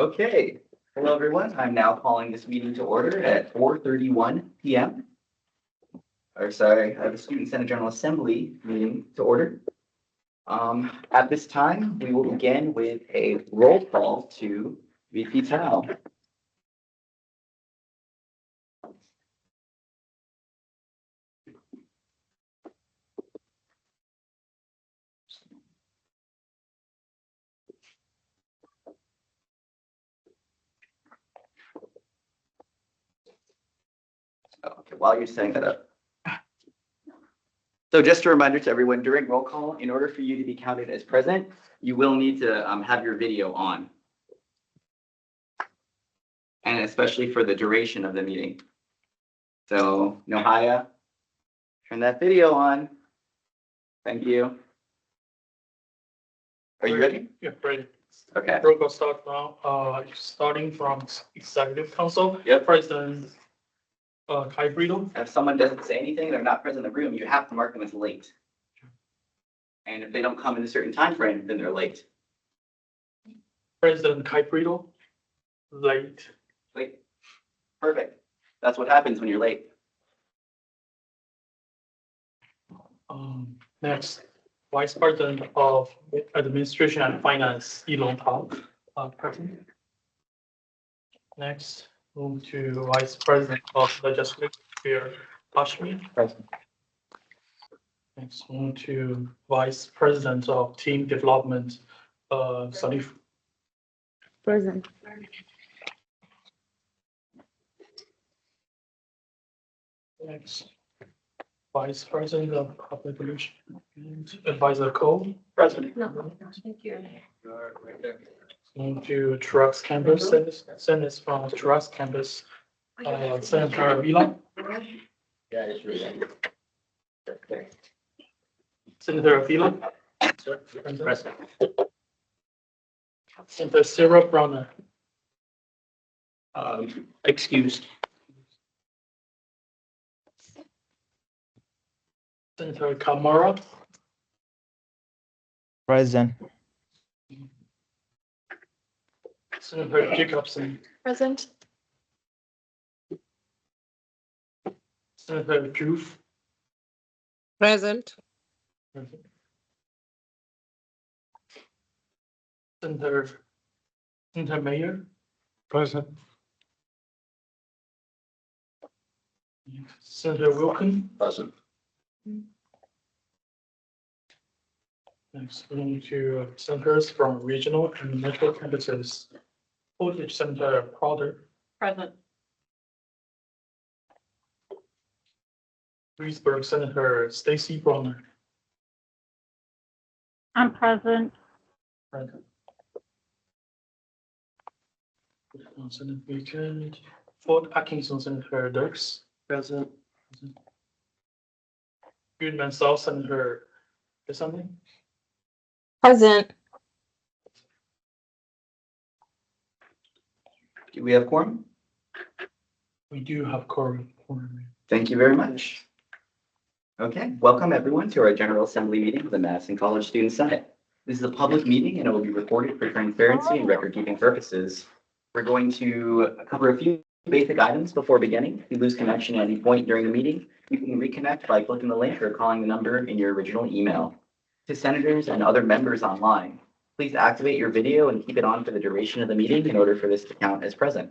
Okay, hello everyone. I'm now calling this meeting to order at 4:31 p.m. The Student Senate General Assembly meeting to order. At this time, we will begin with a roll call to VP Tao. Okay, while you're setting that up. So just a reminder to everyone, during roll call, in order for you to be counted as present, you will need to have your video on. And especially for the duration of the meeting. So, Nohaya, turn that video on. Thank you. Are you ready? Yeah, ready. Okay. Roll call start now. Starting from Executive Council. Yep. President Kai Brito. If someone doesn't say anything, they're not present in the room, you have to mark them as late. And if they don't come in a certain time frame, then they're late. President Kai Brito. Late. Late. Perfect. That's what happens when you're late. Next, Vice President of Administration and Finance, Elon Tao, present. Next, move to Vice President of Legislative Affairs, Hashmi. Present. Next, move to Vice President of Team Development, Salif. Present. Next, Vice President of Public Relations and Advisor Cole. Present. No, thank you. Right there. Move to Trucks Campus, Senate from Trucks Campus, Senator Avila. Yeah, it's really. Okay. Senator Avila. Present. Senator Sarah Browner. Excused. Senator Kamara. Present. Senator Jacobson. Present. Senator Juf. Present. Senator Mayor. Present. Senator Wilkin. Present. Next, move to senators from regional and metro campuses. Portage Senator Crowder. Present. Leesburg Senator Stacy Browner. I'm present. Present. Senate Weekend. Fort Atkinson Senator Dirks. Present. Goodman South Senator Assembly. Present. Do we have quorum? We do have quorum. Thank you very much. Okay, welcome everyone to our General Assembly meeting of the Madison College Student Senate. This is a public meeting and it will be recorded for transparency and record-keeping purposes. We're going to cover a few basic items before beginning. If you lose connection at any point during the meeting, you can reconnect by clicking the link or calling the number in your original email. To senators and other members online, please activate your video and keep it on for the duration of the meeting in order for this to count as present.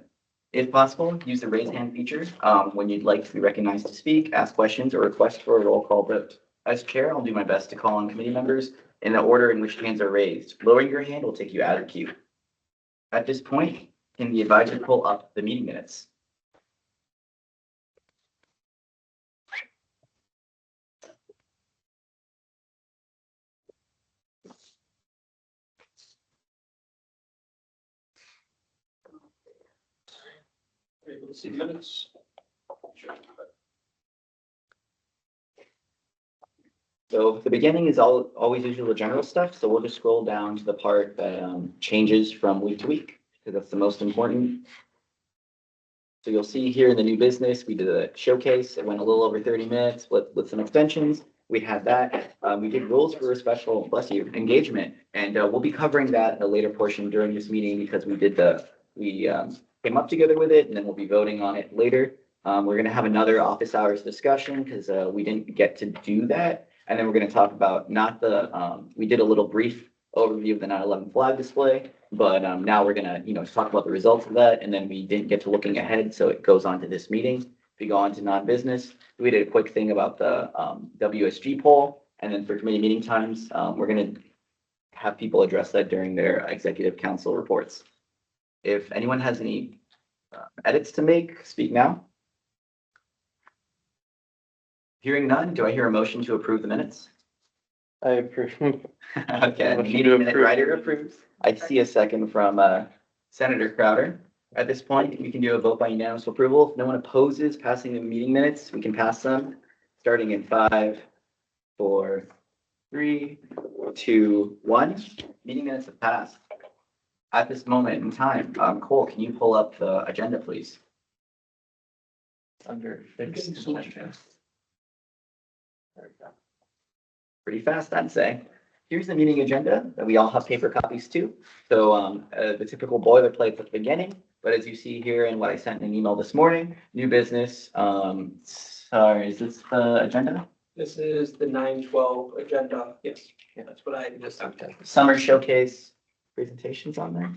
If possible, use the raise hand feature when you'd like to be recognized to speak, ask questions, or request for a roll call vote. As chair, I'll do my best to call on committee members in the order in which hands are raised. Lowering your hand will take you out of queue. At this point, can the advisor pull up the meeting minutes? Let's see minutes. So the beginning is always usually general stuff. So we'll just scroll down to the part that changes from week to week because that's the most important. So you'll see here in the new business, we did a showcase. It went a little over 30 minutes with some extensions. We had that. We did rules for a special, bless you, engagement. And we'll be covering that in a later portion during this meeting because we did the we came up together with it, and then we'll be voting on it later. We're gonna have another office hours discussion because we didn't get to do that. And then we're gonna talk about not the, we did a little brief overview of the 9/11 flag display, but now we're gonna, talk about the results of that, and then we didn't get to looking ahead, so it goes on to this meeting. If we go on to non-business, we did a quick thing about the WSG poll, and then for committee meeting times, we're gonna have people address that during their executive council reports. If anyone has any edits to make, speak now. Hearing none, do I hear a motion to approve the minutes? I approve. Okay, Motion to meeting minute approve. writer approves. I see a second from Senator Crowder. At this point, we can do a vote by unanimous approval. If no one opposes passing the meeting minutes, we can pass them. Starting in 5, 4, 3, 2, 1. Meeting minutes have passed. At this moment in time, Cole, can you pull up the agenda, please? Under fixed. There we go. Pretty fast, I'd say. Here's the meeting agenda that we all have paper copies too. So the typical boilerplate at the beginning, but as you see here in what I sent in an email this morning, new business. Sorry, is this the agenda? This is the 9/12 agenda. Yes, that's what I just sent. Summer showcase presentations on there?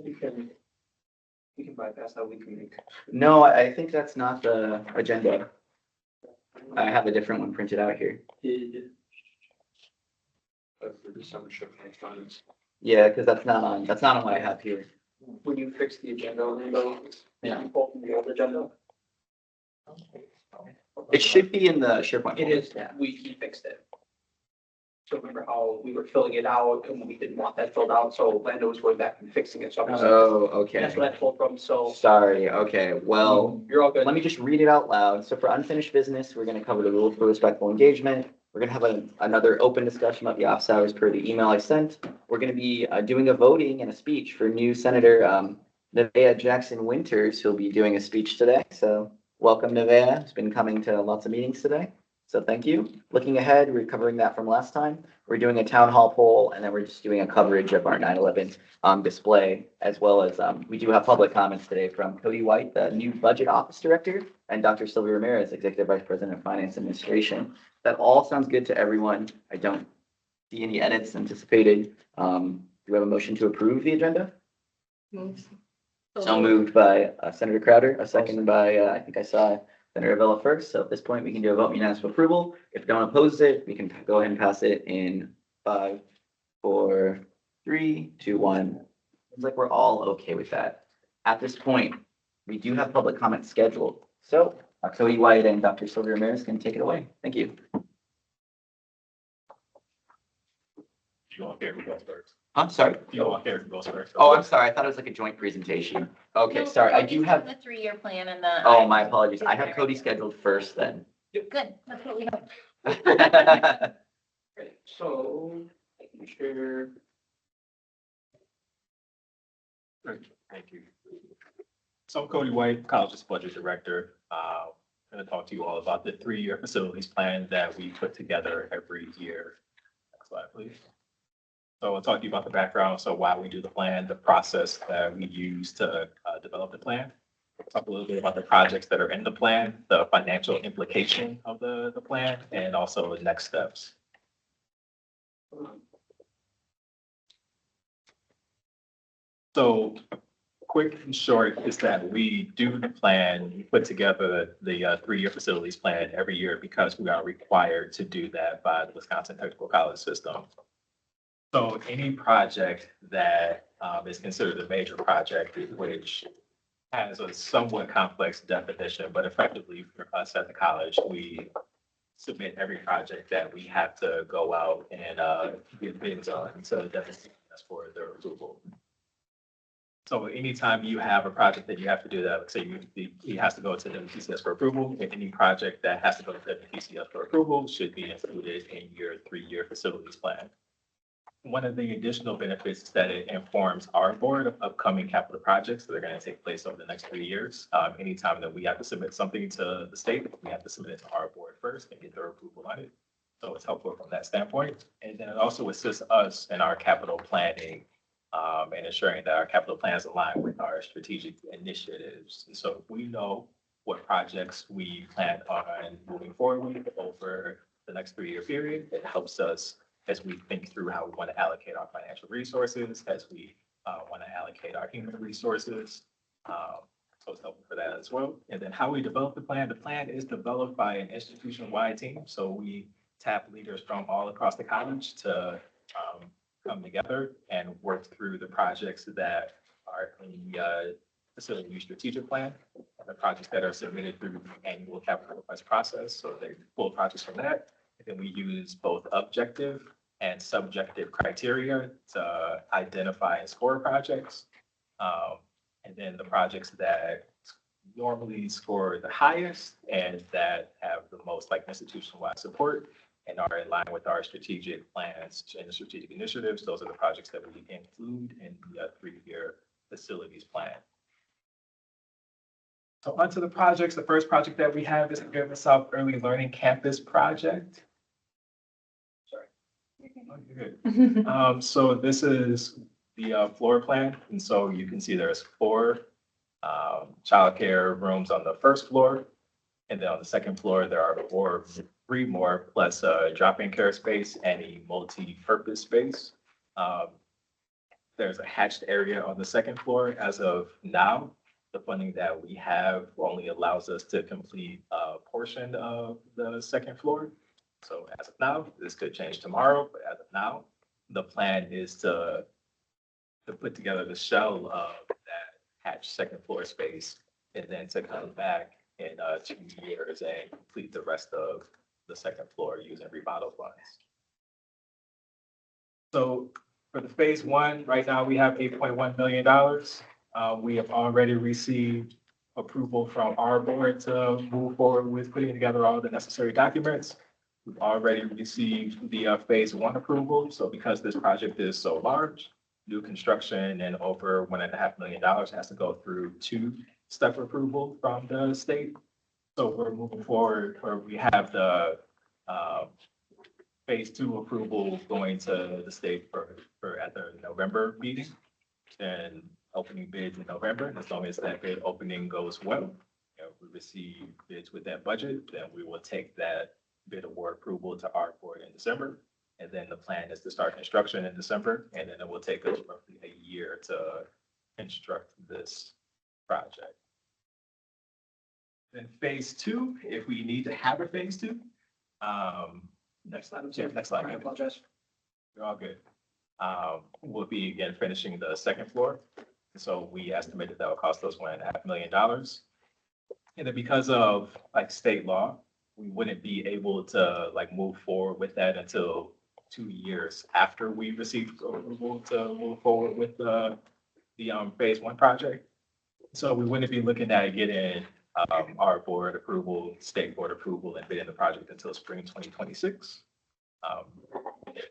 We can bypass that. We can make. No, I think that's not the agenda. I have a different one printed out here. For the summer showcase funds. Yeah, because that's not on what I have here. When you fix the agenda, Lando, Yeah. you pull from the old agenda. It should be in the SharePoint. It folder. is, he fixed it. So remember how we were filling it out and we didn't want that filled out, so Lando was going back and fixing it, so. Oh, okay. That's what I pulled from, so Sorry, okay, well, you're all good. let me just read it out loud. So for unfinished business, we're gonna cover the rules for respectful engagement. We're gonna have another open discussion about the office hours per the email I sent. We're gonna be doing a voting and a speech for new Senator Nevaeh Jackson Winters, who'll be doing a speech today. So welcome, Nevaeh. Has been coming to lots of meetings today. So thank you. Looking ahead, we're covering that from last time. We're doing a town hall poll, and then we're just doing a coverage of our 9/11 display, as well as we do have public comments today from Cody White, the new budget office director, and Dr. Sylvia Ramirez, executive vice president of finance administration. That all sounds good to everyone. I don't see any edits anticipated. Do we have a motion to approve the agenda? So moved by Senator Crowder, a second by I think I saw Senator Avila first. So at this point, we can do a vote unanimous approval. If no one opposes it, we can go ahead and pass it in 5, 4, 3, 2, 1. Seems like we're all okay with that. At this point, we do have public comment scheduled. So Cody White and Dr. Sylvia Ramirez can take it away. Thank you. You don't care who goes first. I'm sorry. You don't care who goes first. Oh, I'm sorry. I thought it was like a joint presentation. Okay, No, sorry. I Cody's do have, The 3-year plan and the. oh, my apologies. I have Cody scheduled first then. Good, that's what we have. Great. So, making sure. Thank you. So I'm Cody White, college's budget director. I'm going to talk to you all about the 3-year facilities plan that we put together every year. Next slide, please. So I'll talk to you about the background, so why we do the plan, the process that we use to develop the plan. Talk a little bit about the projects that are in the plan, the financial implication of the plan, and also the next steps. So quick and short is that we do the plan, we put together the 3-year facilities plan every year because we are required to do that by the Wisconsin Technical College System. So any project that is considered a major project, which has a somewhat complex definition, but effectively for us at the college, we submit every project that we have to go out and get bids on. So that's for their approval. So anytime you have a project that you have to do that, let's say it has to go to WPCS for approval, and any project that has to go to WPCS for approval should be included in your 3-year facilities plan. One of the additional benefits is that it informs our board of upcoming capital projects that are going to take place over the next 3 years. Anytime that we have to submit something to the state, we have to submit it to our board first and get their approval on it. So it's helpful from that standpoint. And then it also assists us in our capital planning and ensuring that our capital plans align with our strategic initiatives. And so we know what projects we plan on moving forward over the next 3-year period. It helps us as we think through how we want to allocate our financial resources, as we want to allocate our human resources. So it's helpful for that as well. And then how we develop the plan is developed by an institution-wide team. So we tap leaders from all across the college to come together and work through the projects that are in the facility use strategic plan, and the projects that are submitted through the annual capital request process. So they pull projects from that. And then we use both objective and subjective criteria to identify and score projects. And then the projects that normally score the highest and that have the most like institution-wide support and are in line with our strategic plans and the strategic initiatives, those are the projects that we include in the 3-year facilities plan. So onto the projects. The first project that we have is the Fairfield South Early Learning Campus project. Sorry. Oh, you're good. So this is the floor plan. And so you can see there's 4 childcare rooms on the first floor. And then on the second floor, there are 3 more plus a drop-in care space and a multi-purpose space. There's a hatched area on the second floor. As of now, the funding that we have only allows us to complete a portion of the second floor. So as of now, this could change tomorrow, but as of now, the plan is to put together the shell of that hatched second floor space and then to come back in 2 years and complete the rest of the second floor using remodel funds. So for the phase 1, right now we have $8.1 million. We have already received approval from our board to move forward with putting together all the necessary documents. We've already received the phase 1 approval. So because this project is so large, new construction and over $1.5 million has to go through 2-step approval from the state. So we're moving forward where we have the phase 2 approval going to the state for at the November meeting and opening bids in November. And as long as that bid opening goes well, we receive bids with that budget, then we will take that bid award approval to our board in December. And then the plan is to start construction in December, and then it will take us roughly a year to construct this project. Then phase 2, if we need to have a phase 2, next slide, Jeff, next slide. I apologize. You're all good. We'll be again finishing the second floor. So we estimated that will cost us $1.5 million. And then because of like state law, we wouldn't be able to like move forward with that until 2 years after we received approval to move forward with the phase 1 project. So we wouldn't be looking at getting our board approval, state board approval, and bidding the project until spring 2026.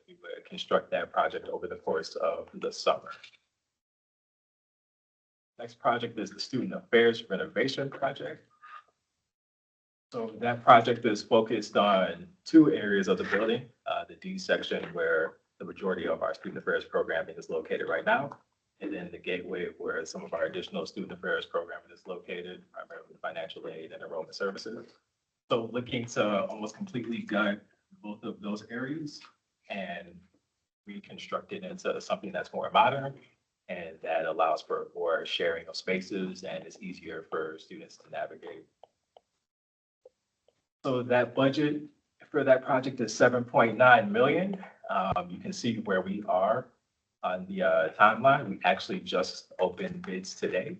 We would construct that project over the course of the summer. Next project is the Student Affairs Renovation Project. So that project is focused on 2 areas of the building, the D section where the majority of our student affairs programming is located right now, and then the gateway where some of our additional student affairs programming is located, primarily financial aid and enrollment services. So looking to almost completely gut both of those areas and reconstruct it into something that's more modern and that allows for more sharing of spaces and is easier for students to navigate. So that budget for that project is $7.9 million. You can see where we are on the timeline. We actually just opened bids today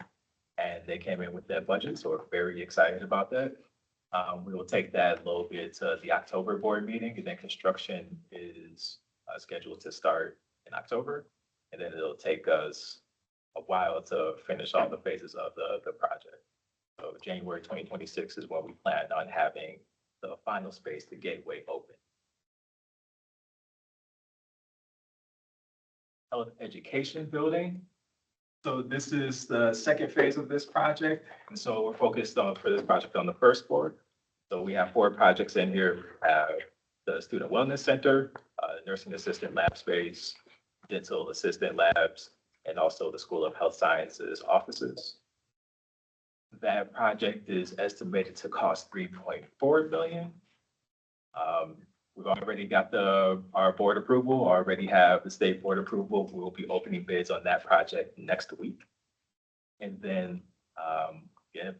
and they came in with that budget. So we're very excited about that. We will take that low bid to the October board meeting, and then construction is scheduled to start in October. And then it'll take us a while to finish all the phases of the project. So January 2026 is when we plan on having the final space, the gateway, open. Health Education Building. So this is the second phase of this project. And so we're focused on, for this project, on the first floor. So we have 4 projects in here. We have the Student Wellness Center, Nursing Assistant Lab Space, Dental Assistant Labs, and also the School of Health Sciences offices. That project is estimated to cost $3.4 billion. We've already got our board approval, already have the state board approval. We'll be opening bids on that project next week. And then, if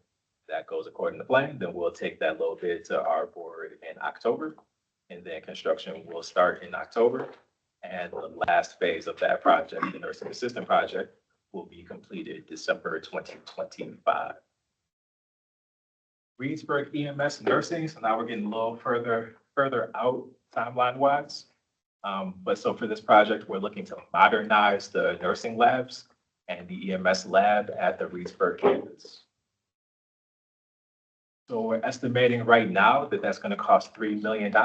that goes according to plan, then we'll take that low bid to our board in October. And then construction will start in October. And the last phase of that project, the nursing assistant project, will be completed December 2025. Reedsburg EMS nursing, so now we're getting a little further out timeline wise. But so for this project, we're looking to modernize the nursing labs and the EMS lab at the Reedsburg campus. So we're estimating right now that that's going to cost $3 million.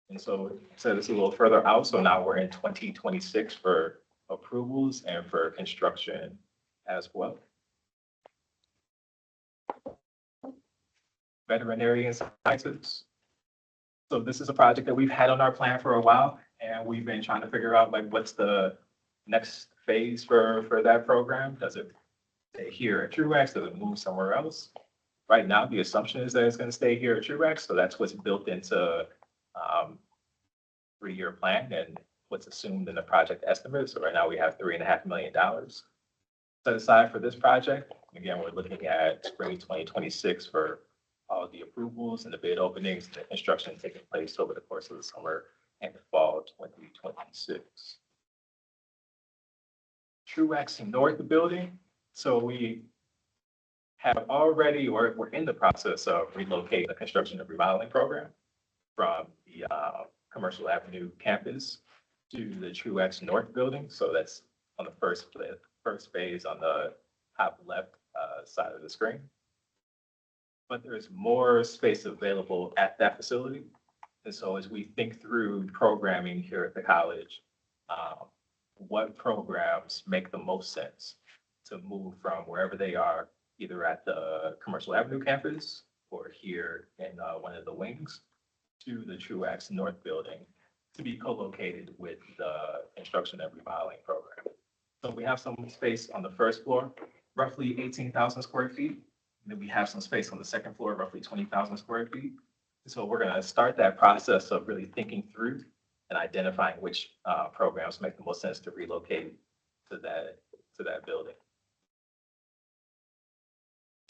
And so it's a little further out. So now we're in 2026 for approvals and for construction as well. Veterinary sciences. So this is a project that we've had on our plan for a while, and we've been trying to figure out like what's the next phase for that program. Does it stay here at Truax? Does it move somewhere else? Right now, the assumption is that it's going to stay here at Truax, so that's what's built into 3-year plan and what's assumed in the project estimate. So right now we have $3.5 million set aside for this project. Again, we're looking at spring 2026 for all the approvals and the bid openings, and the construction taking place over the course of the summer and fall 2026. Truax North building. So we have already, or we're in the process of relocating the construction and remodeling program from the Commercial Avenue campus to the Truax North building. So that's on the first phase on the top left side of the screen. But there's more space available at that facility. And so as we think through programming here at the college, what programs make the most sense to move from wherever they are, either at the Commercial Avenue campus or here in one of the wings, to the Truax North building to be co-located with the construction and remodeling program. So we have some space on the first floor, roughly 18,000 square feet. And then we have some space on the second floor, roughly 20,000 square feet. So we're going to start that process of really thinking through and identifying which programs make the most sense to relocate to that building.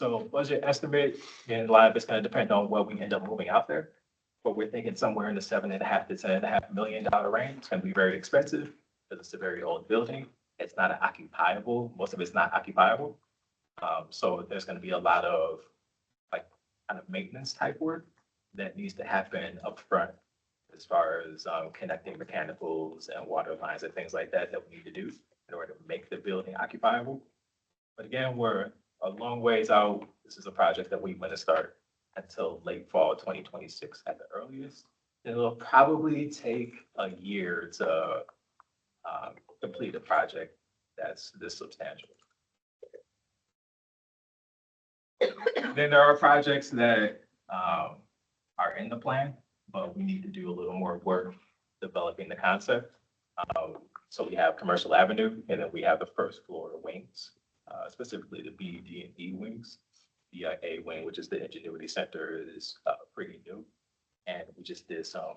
So budget estimate in lab is going to depend on what we end up moving out there. But we're thinking somewhere in the $7.5 to $10.5 million range. It's going to be very expensive because it's a very old building. It's not occupiable. Most of it's not occupiable. So there's going to be a lot of like kind of maintenance type work that needs to happen up front as far as connecting mechanicals and water lines and things like that we need to do in order to make the building occupiable. But again, we're a long ways out. This is a project that we want to start until late fall 2026 at the earliest. It'll probably take a year to complete a project that's this substantial. Then there are projects that are in the plan, but we need to do a little more work developing the concept. So we have Commercial Avenue, and then we have the first floor wings, specifically the B, D, and E wings. The A wing, which is the Ingenuity Center, is pretty new. And we just did some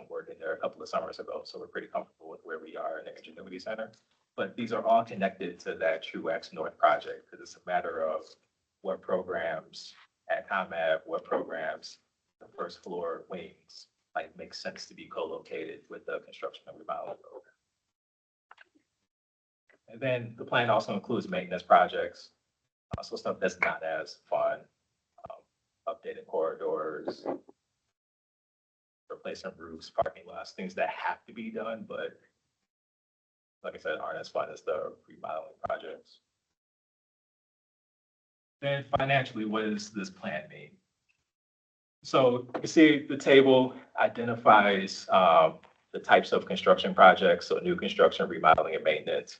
work in there a couple of summers ago. So we're pretty comfortable with where we are in the Ingenuity Center. But these are all connected to that Truax North project because it's a matter of what programs at ComAb, what programs the first floor wings like make sense to be co-located with the construction and remodeling program. And then the plan also includes maintenance projects. So stuff that's not as fun, updated corridors, replacing roofs, parking lots, things that have to be done, but like I said, aren't as fun as the remodeling projects. Then financially, what does this plan mean? So you see the table identifies the types of construction projects, so new construction, remodeling, and maintenance.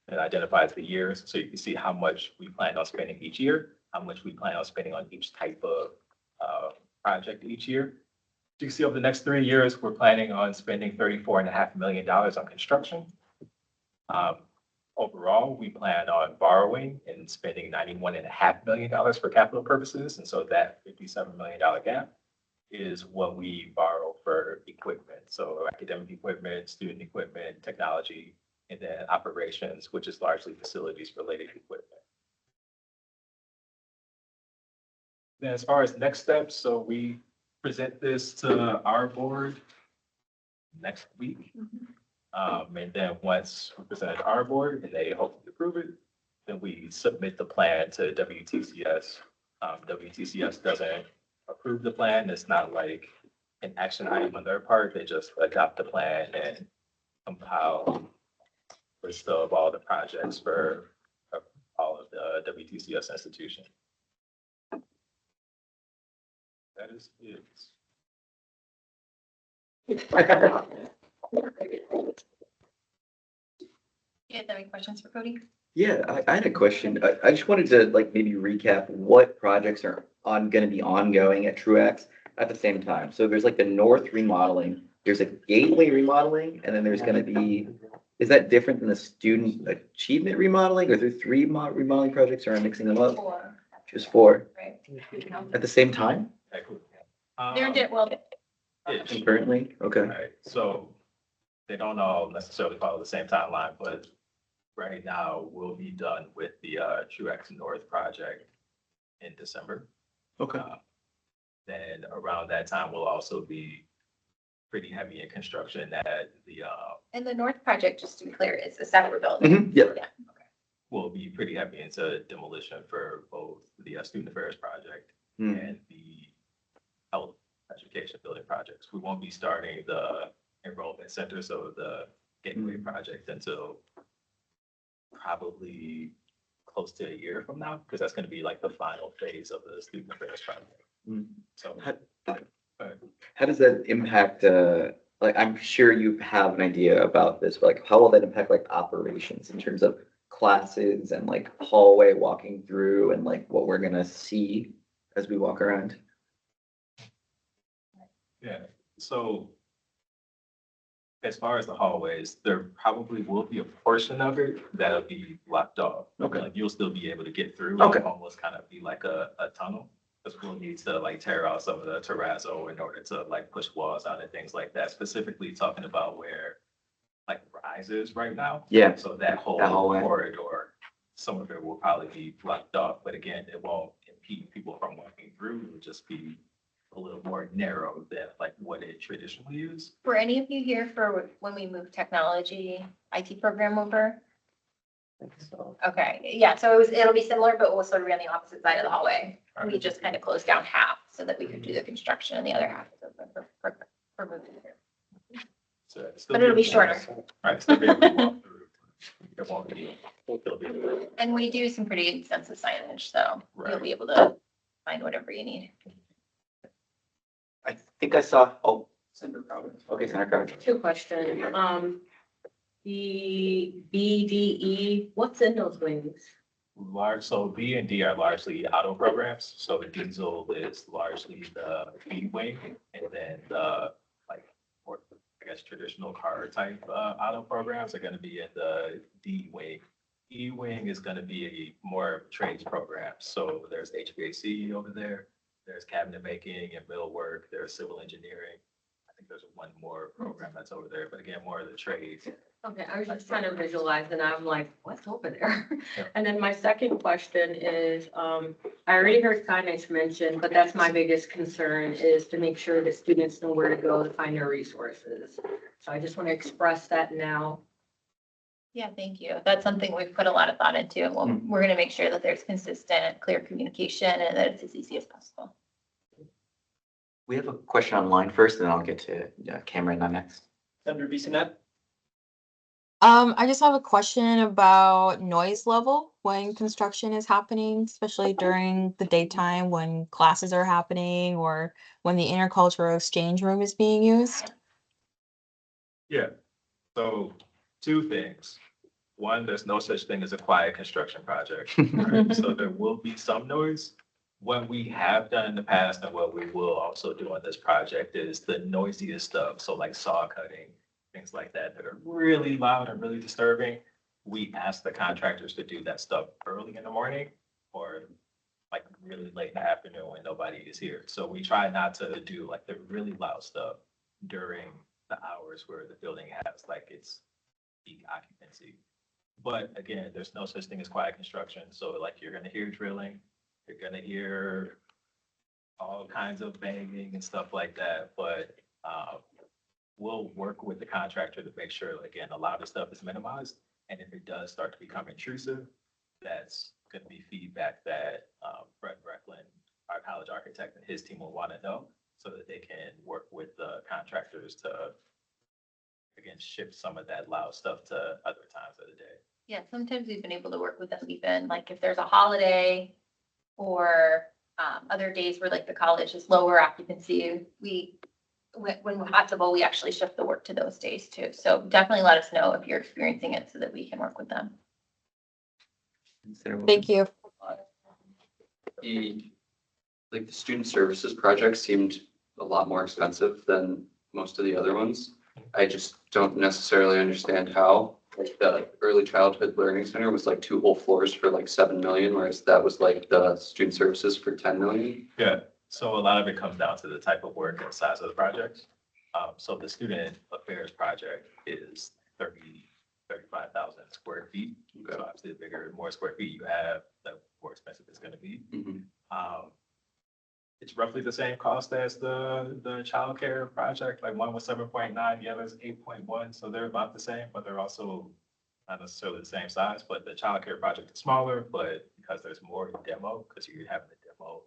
It identifies the years, so you can see how much we plan on spending each year, how much we plan on spending on each type of project each year. So you can see over the next 3 years, we're planning on spending $34.5 million on construction. overall, we plan on borrowing and spending $91.5 million for capital purposes. And so that $57 million gap is what we borrow for equipment. So academic equipment, student equipment, technology, and then operations, which is largely facilities related equipment. Then as far as next steps, so we present this to our board next week. And then once we present it to our board and they hopefully approve it, then we submit the plan to WTCS. WTCS doesn't approve the plan. It's not like an action item on their part. They just adopt the plan and compile a list of all the projects for all of the WTCS institution. That is it. You have any questions for Cody? Yeah, I had a question. I just wanted to like maybe recap what projects are gonna be ongoing at Truax at the same time. So there's like the north remodeling, there's a gateway remodeling, and then there's gonna be, is that different than the student achievement remodeling? Or there three remodeling projects, or I'm mixing them up? 4, Just four right? at the same time Well, concurrently? Okay. Right, so they don't all necessarily follow the same timeline, but right now we'll be done with the Truax North project in December. Okay. Then around that time, we'll also be pretty heavy in construction at the, and the North project, just to be clear, is a separate building. Yep. Yeah. we'll be pretty heavy into demolition for both the student affairs project Hmm. and the health education building projects. We won't be starting the enrollment center, so the gateway project, until probably close to a year from now, because that's going to be like the final phase of the student affairs project. Hmm. So, How does that impact, like, I'm sure you have an idea about this, but like, how will that impact like operations in terms of classes and like hallway walking through and like what we're gonna see as we walk around? yeah, so as far as the hallways, there probably will be a portion of it that'll be blocked off. Okay. Like you'll still be able to get through. Okay. It'll almost kind of be like a tunnel. Because we'll need to like tear out some of the terrazzo in order to like push walls out and things like that, specifically talking about where like Rise is right now. Yeah. So that whole That hallway. corridor, some of it will probably be blocked off, but again, it won't impede people from walking through. It'll just be a little more narrow than like what it traditionally is. Were any of you here for when we moved technology IT program over? So, Okay, yeah, so it'll be similar, but we'll sort of be on the opposite side of the hallway. We just kind of closed down half so that we could do the construction and the other half for moving through. So still But it'll be shorter. Right, still be able to walk through. It won't be, it'll be, And we do some pretty extensive signage, so you'll Right. be able to find whatever you need. I think I saw, oh, Senator Crowder. okay, Senator Crouch. Two questions. The BDE, what's in those wings? large, so B and D are largely auto programs. So the diesel is largely the B wing, and then the like more, I guess, traditional car type auto programs are going to be in the D wing. E wing is going to be a more trades program. So there's HVAC over there, there's cabinet making and millwork, there's civil engineering. I think there's one more program that's over there, but again, more of the trades. Okay, I was just trying to visualize and I'm like, what's over there? Yeah. And then my second question is, I already heard signage mentioned, but that's my biggest concern is to make sure that students know where to go to find their resources. So I just want to express that now. Yeah, thank you. That's something we've put a lot of thought into, and we're going to make sure that there's consistent, clear communication and that it's as easy as possible. We have a question online first, and then I'll get to Cameron on next. Senator Bissonnette? I just have a question about noise level when construction is happening, especially during the daytime when classes are happening or when the intercultural exchange room is being used. Yeah, so two things. One, there's no such thing as a quiet construction project, right? So there will be some noise. What we have done in the past and what we will also do on this project is the noisiest stuff. So like saw cutting, things like that, that are really loud and really disturbing. we ask the contractors to do that stuff early in the morning or like really late in the afternoon when nobody is here. So we try not to do like the really loud stuff during the hours where the building has like its peak occupancy. But again, there's no such thing as quiet construction. So like you're gonna hear drilling, you're gonna hear all kinds of banging and stuff like that. But we'll work with the contractor to make sure, again, a lot of stuff is minimized. And if it does start to become intrusive, that's going to be feedback that Fred Brecklin, our college architect, and his team will want to know so that they can work with the contractors to, again, shift some of that loud stuff to other times of the day. Yeah, sometimes we've been able to work with them even like if there's a holiday or other days where like the college is lower occupancy, when possible, we actually shift the work to those days too. So definitely let us know if you're experiencing it so that we can work with them. Thank you. The student services project seemed a lot more expensive than most of the other ones. I just don't necessarily understand how. Like the early childhood learning center was like 2 whole floors for like 7 million, whereas that was like the student services for 10 million. Yeah, so a lot of it comes down to the type of work and size of the project. So the student affairs project is 35,000 square feet. So obviously the bigger, more square feet you have, the more expensive it's gonna be. It's roughly the same cost as the childcare project, like one was 7.9, the other is 8.1, so they're about the same, but they're also not necessarily the same size, but the childcare project is smaller, but because there's more demo, because you're having to demo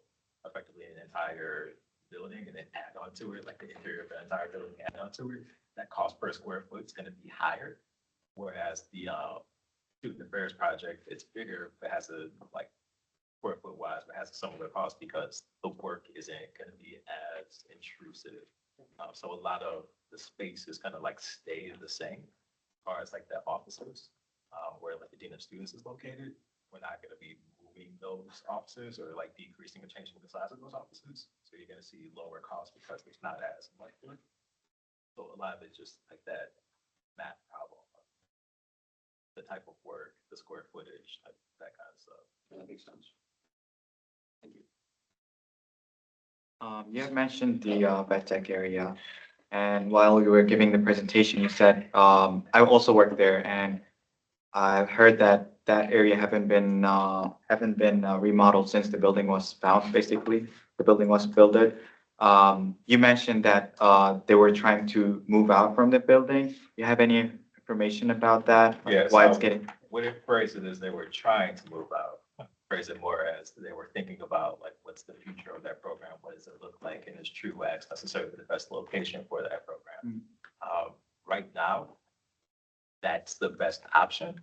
effectively an entire building and then add on to it, like the interior of the entire building, add on to it, that cost per square foot is gonna be higher. Whereas the student affairs project, it's bigger, but has a like square foot wise, but has a similar cost because the work isn't gonna be as intrusive. So a lot of the space is gonna like stay the same as far as like the offices, where like the dean of students is located. We're not gonna be moving those offices or like decreasing or changing the size of those offices. So you're gonna see lower costs because there's not as much work. So a lot of it's just like that math problem. The type of work, the square footage, like that kind of stuff. That makes sense. Thank you. You have mentioned the VETech area, and while you were giving the presentation, you said, I also work there, and I've heard that that area haven't been remodeled since the building was found, basically, the building was built. You mentioned that they were trying to move out from the building. You have any information about that? Yes. Why it's getting, What it phrased it is they were trying to move out. Phrase it more as they were thinking about like, what's the future of that program? What does it look like? And is True X necessarily the best location for that program? Right now, that's the best option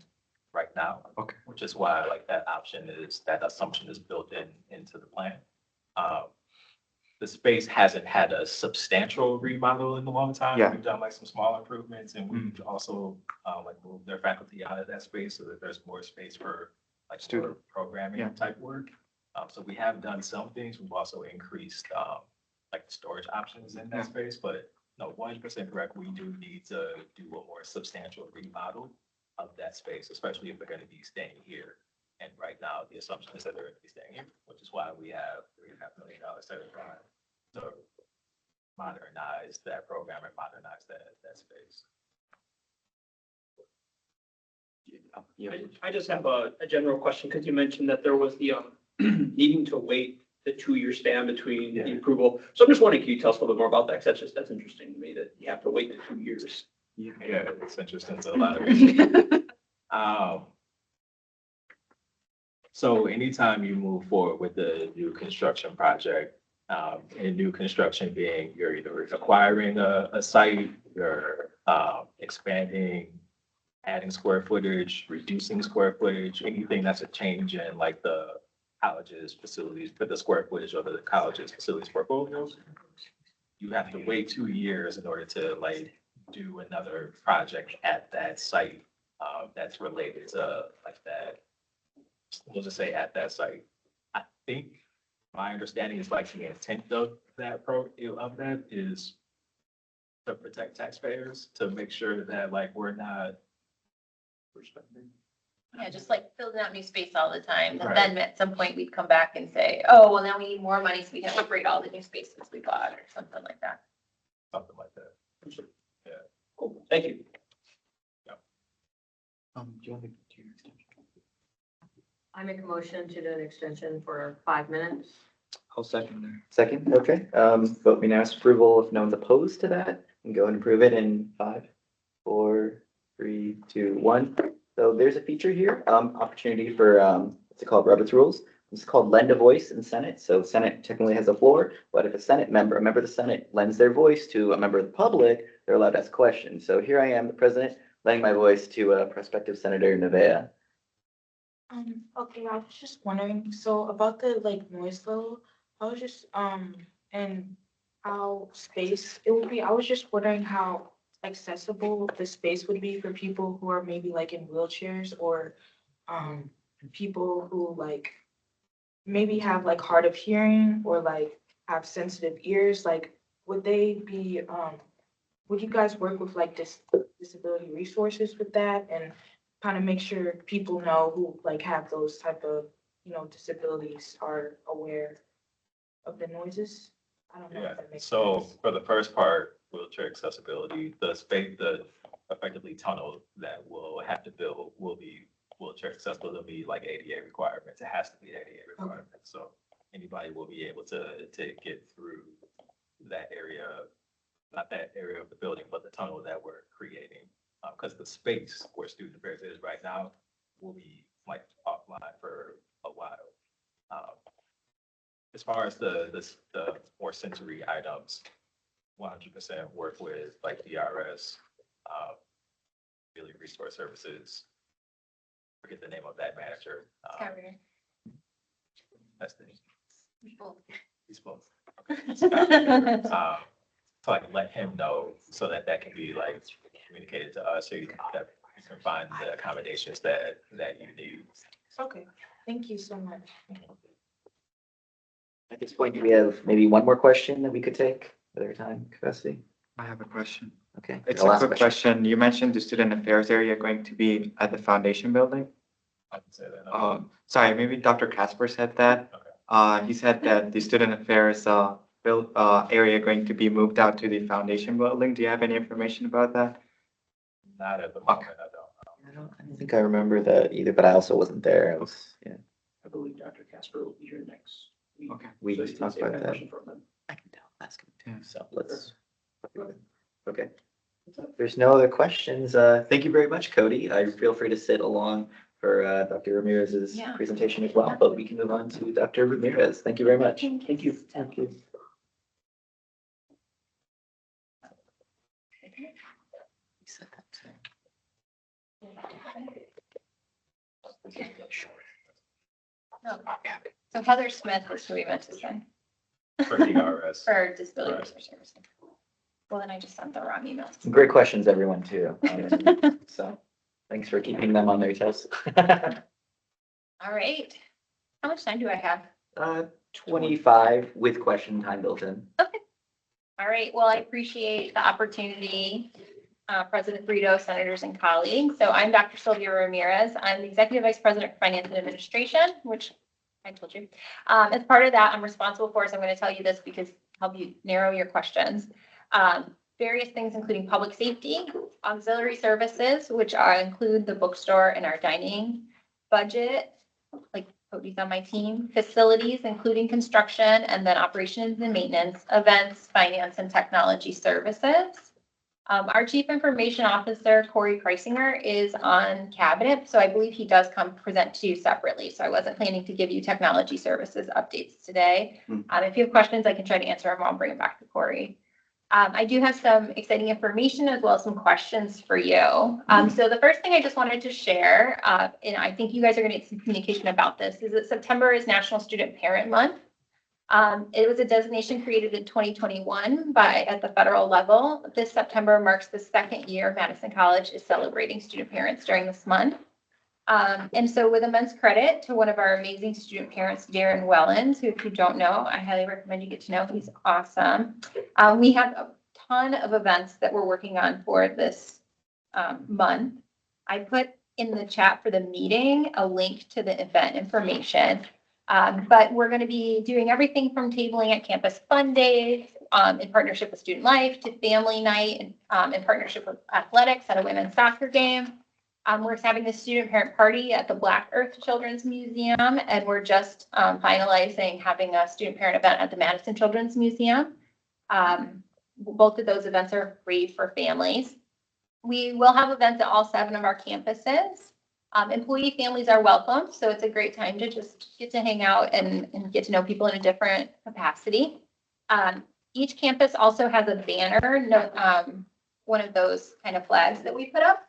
right now. Okay. Which is why like that assumption is built into the plan. The space hasn't had a substantial remodel in a long time. Yeah. We've done like some small improvements and we've also like moved their faculty out of that space so that there's more space for like Student. more programming Yeah. type work. So we have done some things. We've also increased like storage options in that space, but no, 100% correct. We do need to do a more substantial remodel of that space, especially if they're going to be staying here. And right now, the assumption is that they're going to be staying here, which is why we have $3.5 million set aside to modernize that program and modernize that space. I just have a general question, because you mentioned that there was the needing to wait the 2-year span between the approval. So I'm just wondering, can you tell us a little bit more about that? Because that's interesting to me that you have to wait the 2 years. Yeah, it's interesting to a lot of people. So anytime you move forward with a new construction project, and new construction being you're either acquiring a site, you're expanding, adding square footage, reducing square footage, anything that's a change in like the college's facilities, but the square footage of the college's facilities portfolios, you have to wait 2 years in order to like do another project at that site that's related to like that. We'll just say at that site. I think my understanding is like the intent of that is to protect taxpayers, to make sure that like we're not Yeah, just like filling out new space all the time. And Right. then at some point we'd come back and say, oh, well, now we need more money, so we have to upgrade all the new spaces we bought or something like that. Something like that. Cool, thank you. Do you want to do your extension? I make a motion to do an extension for 5 minutes. I'll second there. Second, okay. Vote me now as approval if no one's opposed to that, and go and approve it in 5, 4, 3, 2, 1. So there's a feature here, opportunity for, what's it called, Robert's Rules. It's called lend a voice in Senate. So Senate technically has the floor, but if a member of the Senate lends their voice to a member of the public, they're allowed to ask questions. So here I am, the president, lending my voice to prospective Senator Nevaeh. Okay, I was just wondering, so about the like noise level, I was just, and how space it would be, I was just wondering how accessible the space would be for people who are maybe like in wheelchairs or, people who like maybe have like hard of hearing or like have sensitive ears, like, would they be, would you guys work with like disability resources with that and kind of make sure people know who like have those type of, disabilities are aware of the noises? I don't know Yeah, if that makes so sense. for the first part, wheelchair accessibility, the effectively tunnel that we'll have to build will be wheelchair accessible. It'll be like ADA requirements. It has to be ADA requirements. So anybody will be able to get through that area, not that area of the building, but the tunnel that we're creating. Because the space where student affairs is right now will be like offline for a while. As far as the more sensory items, 100% work with like DRS, Daily Resource Services. Forget the name of that manager. Skyrider. That's the People. he's both. So I can let him know so that can be like communicated to us so that you can find the accommodations that you need. Okay, thank you so much. At this point, do we have maybe one more question that we could take at our time capacity? I have a question. Okay. It's the a last quick question. You mentioned the student affairs area going to be at the foundation building. I can say that. No? Sorry, maybe Dr. Casper said that. Okay. He said that the student affairs area going to be moved out to the foundation building. Do you have any information about that? Not at the moment, I don't. I don't think I remember that either, but I also wasn't there. I was, I believe Dr. Casper will be here next week. Okay. we So just you can talked take about that that. question from them. I can ask him too. Yeah. So let's. Okay. If there's no other questions. Thank you very much, Cody. Feel free to sit along for Dr. Ramirez's Yeah. presentation as well, but we can move on to Dr. Ramirez. Thank you very much. Thank you. Thank you. No. So Heather Smith is who we meant to say For DRS. for Disability Right. Resource Services. Well, then I just sent the wrong email. Some great questions, everyone, too. So thanks for keeping them on their toes. All right. How much time do I have? 25 with question time built in. All right, well, I appreciate the opportunity, President Brito, senators and colleagues. So I'm Dr. Sylvia Ramirez. I'm the Executive Vice President for Finance and Administration, which I told you. As part of that, I'm responsible for, so I'm going to tell you this because help you narrow your questions. Various things, including public safety, auxiliary services, which include the bookstore and our dining budget, like Cody's on my team, facilities, including construction, and then operations and maintenance, events, finance, and technology services. Our Chief Information Officer, Corey Kreisinger, is on cabinet, so I believe he does come present to you separately. So I wasn't planning to give you technology services updates today. If you have questions, I can try to answer them. I'll bring it back to Corey. I do have some exciting information as well as some questions for you. So the first thing I just wanted to share, and I think you guys are going to get some communication about this, is that September is National Student Parent Month. It was a designation created in 2021 at the federal level. This September marks the second year Madison College is celebrating student parents during this month. And so with immense credit to one of our amazing student parents, Darren Wellens, who if you don't know, I highly recommend you get to know. He's awesome. We have a ton of events that we're working on for this month. I put in the chat for the meeting a link to the event information. But we're going to be doing everything from tabling at campus fun days in partnership with Student Life to family night in partnership with athletics at a women's soccer game. We're having the student parent party at the Black Earth Children's Museum, and we're just finalizing having a student parent event at the Madison Children's Museum. Both of those events are free for families. We will have events at all 7 of our campuses. Employee families are welcome, so it's a great time to just get to hang out and get to know people in a different capacity. Each campus also has a banner, one of those kind of flags that we put up,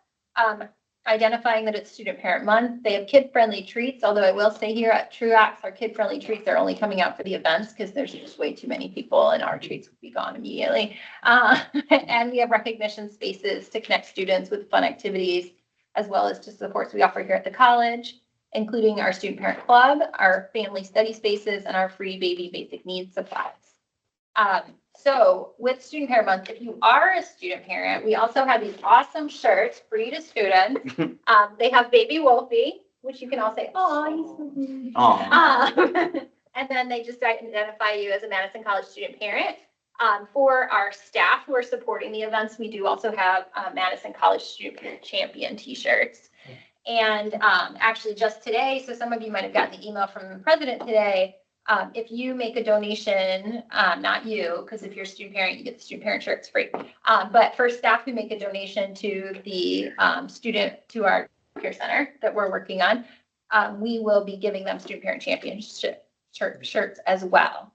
identifying that it's Student Parent Month. They have kid-friendly treats, although I will say here at Truax, our kid-friendly treats are only coming out for the events because there's just way too many people and our treats would be gone immediately. And we have recognition spaces to connect students with fun activities, as well as to supports we offer here at the college, including our Student Parent Club, our family study spaces, and our free baby basic needs supplies. So with Student Parent Month, if you are a student parent, we also have these awesome shirts free to students. They have Baby Wolfie, which you can all say, oh, he's so cute. And then they just identify you as a Madison College student parent. For our staff who are supporting the events, we do also have Madison College Student Parent Champion t-shirts. And actually just today, so some of you might have gotten the email from the president today, if you make a donation, not you, because if you're a student parent, you get the student parent shirts free. But for staff who make a donation to the to our care center that we're working on, we will be giving them student parent championship shirts as well.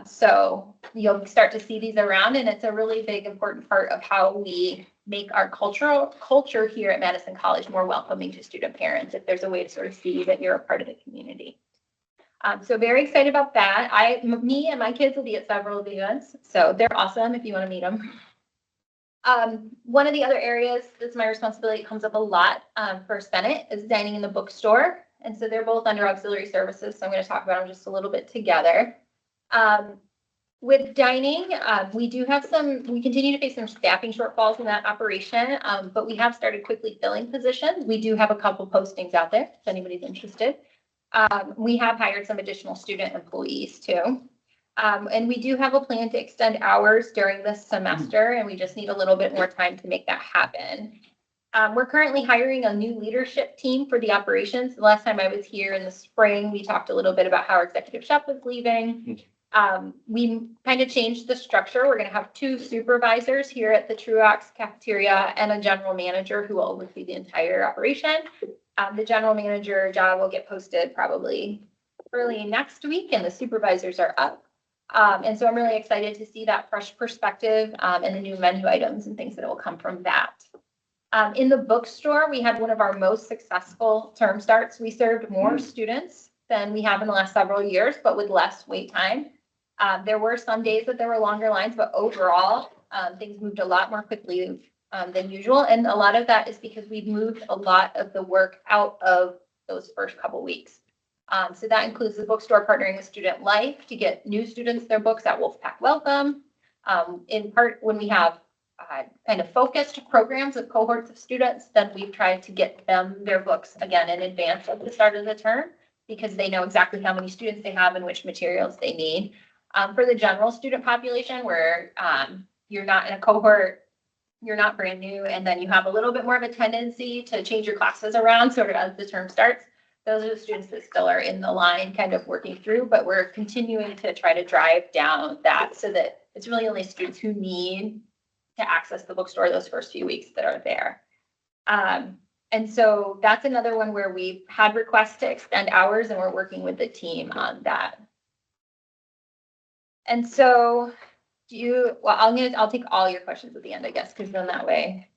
So you'll start to see these around, and it's a really big, important part of how we make our culture here at Madison College more welcoming to student parents, if there's a way to sort of see that you're a part of the community. So very excited about that. Me and my kids will be at several of the events, so they're awesome if you want to meet them. One of the other areas that's my responsibility, comes up a lot for Senate, is dining in the bookstore. And so they're both under auxiliary services, so I'm going to talk about them just a little bit together. With dining, we continue to face some staffing shortfalls in that operation, but we have started quickly filling positions. We do have a couple postings out there if anybody's interested. We have hired some additional student employees too. And we do have a plan to extend hours during this semester, and we just need a little bit more time to make that happen. We're currently hiring a new leadership team for the operations. The last time I was here in the spring, we talked a little bit about how our executive chef was leaving. We kind of changed the structure. We're going to have 2 supervisors here at the Truax cafeteria and a general manager who will oversee the entire operation. The general manager job will get posted probably early next week, and the supervisors are up. And so I'm really excited to see that fresh perspective and the new menu items and things that will come from that. In the bookstore, we had one of our most successful term starts. We served more students than we have in the last several years, but with less wait time. There were some days that there were longer lines, but overall, things moved a lot more quickly than usual. And a lot of that is because we've moved a lot of the work out of those first couple weeks. So that includes the bookstore partnering with Student Life to get new students their books at Wolfpack Welcome. In part, when we have kind of focused programs of cohorts of students, then we've tried to get them their books again in advance of the start of the term, because they know exactly how many students they have and which materials they need. For the general student population, where you're not in a cohort, you're not brand new, and then you have a little bit more of a tendency to change your classes around sort of as the term starts. Those are the students that still are in the line kind of working through, but we're continuing to try to drive down that so that it's really only students who need to access the bookstore those first few weeks that are there. And so that's another one where we've had requests to extend hours, and we're working with the team on that. And so I'll take all your questions at the end, I guess, because then that way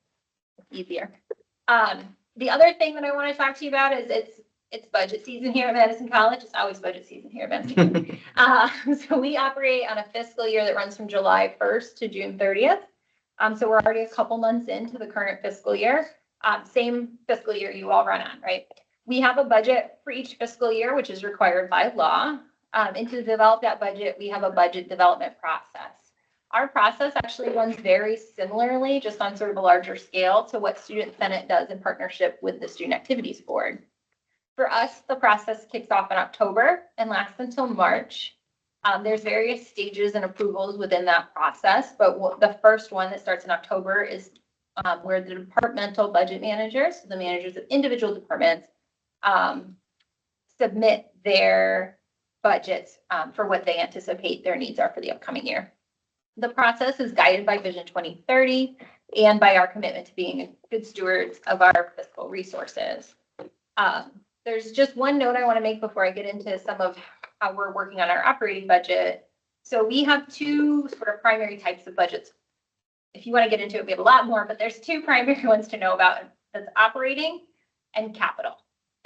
it's easier. The other thing that I want to talk to you about is it's budget season here at Madison College. It's always budget season here at Madison College. So we operate on a fiscal year that runs from July 1st to June 30th. So we're already a couple months into the current fiscal year. Same fiscal year you all run on, right? We have a budget for each fiscal year, which is required by law. And to develop that budget, we have a budget development process. Our process actually runs very similarly, just on sort of a larger scale, to what Student Senate does in partnership with the Student Activities Board. For us, the process kicks off in October and lasts until March. There's various stages and approvals within that process, but the first one that starts in October is where the departmental budget managers, the managers of individual departments, submit their budgets for what they anticipate their needs are for the upcoming year. The process is guided by Vision 2030 and by our commitment to being good stewards of our fiscal resources. There's just one note I want to make before I get into some of how we're working on our operating budget. So we have two sort of primary types of budgets. If you want to get into it, we have a lot more, but there's two primary ones to know about. That's operating and capital.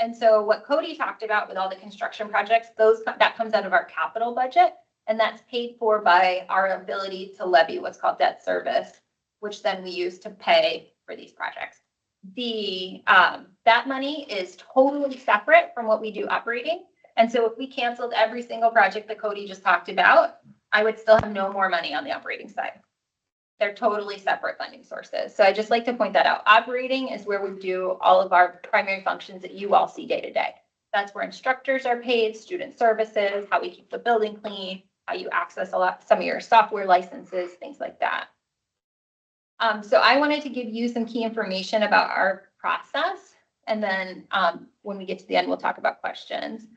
And so what Cody talked about with all the construction projects, that comes out of our capital budget, and that's paid for by our ability to levy what's called debt service, which then we use to pay for these projects. That money is totally separate from what we do operating. And so if we canceled every single project that Cody just talked about, I would still have no more money on the operating side. They're totally separate funding sources. So I just like to point that out. Operating is where we do all of our primary functions that you all see day to day. That's where instructors are paid, student services, how we keep the building clean, how you access some of your software licenses, things like that. So I wanted to give you some key information about our process. And then when we get to the end, we'll talk about questions.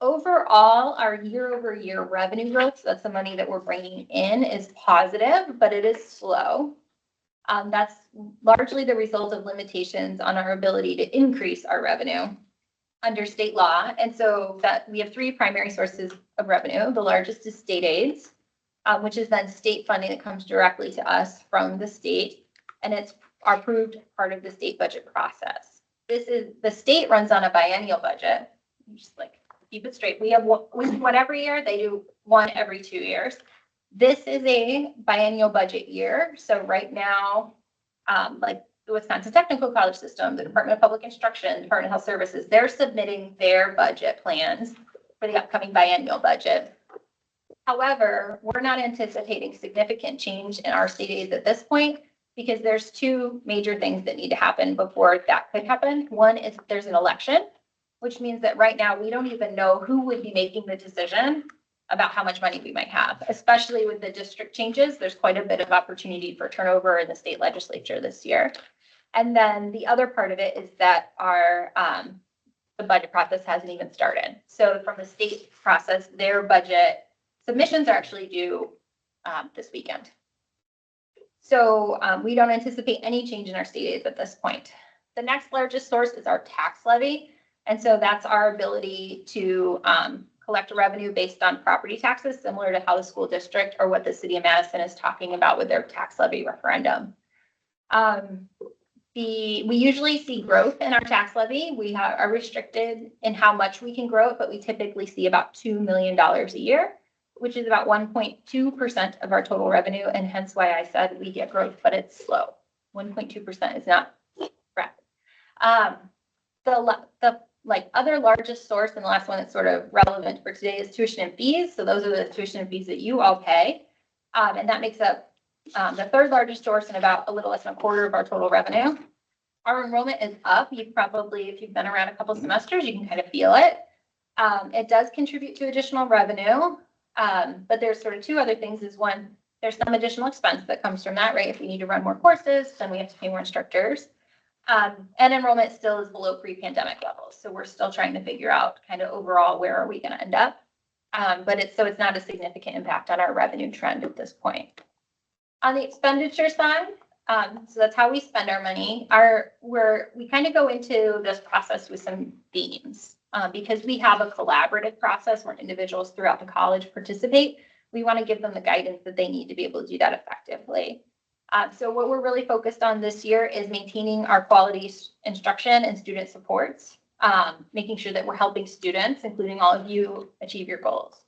Overall, our year-over-year revenue growth, so that's the money that we're bringing in, is positive, but it is slow. That's largely the result of limitations on our ability to increase our revenue under state law. And so that we have three primary sources of revenue. The largest is state aids, which is then state funding that comes directly to us from the state, and it's our approved part of the state budget process. The state runs on a biennial budget. Just like keep it straight. We do one every year. They do one every 2 years. This is a biennial budget year. So right now, like the Wisconsin Technical College System, the Department of Public Instruction, Department of Health Services, they're submitting their budget plans for the upcoming biennial budget. However, we're not anticipating significant change in our state aids at this point because there's two major things that need to happen before that could happen. One is there's an election, which means that right now we don't even know who would be making the decision about how much money we might have, especially with the district changes. There's quite a bit of opportunity for turnover in the state legislature this year. And then the other part of it is that the budget process hasn't even started. So from the state process, their budget submissions are actually due this weekend. So we don't anticipate any change in our state aids at this point. The next largest source is our tax levy. And so that's our ability to collect revenue based on property taxes, similar to how the school district or what the city of Madison is talking about with their tax levy referendum. We usually see growth in our tax levy. We are restricted in how much we can grow it, but we typically see about $2 million a year, which is about 1.2% of our total revenue, and hence why I said we get growth, but it's slow. 1.2% is not rapid. The other largest source, and the last one that's sort of relevant for today, is tuition and fees. So those are the tuition and fees that you all pay, and that makes up the third largest source and about a little less than a quarter of our total revenue. Our enrollment is up. If you've been around a couple semesters, you can kind of feel it. It does contribute to additional revenue. But there's sort of two other things. Is one, there's some additional expense that comes from that, right? If we need to run more courses, then we have to pay more instructors. And enrollment still is below pre-pandemic levels. So we're still trying to figure out kind of overall where are we going to end up. But it's not a significant impact on our revenue trend at this point. On the expenditure side, so that's how we spend our money. We kind of go into this process with some themes. Because we have a collaborative process where individuals throughout the college participate, we want to give them the guidance that they need to be able to do that effectively. So what we're really focused on this year is maintaining our quality instruction and student supports, making sure that we're helping students, including all of you, achieve your goals.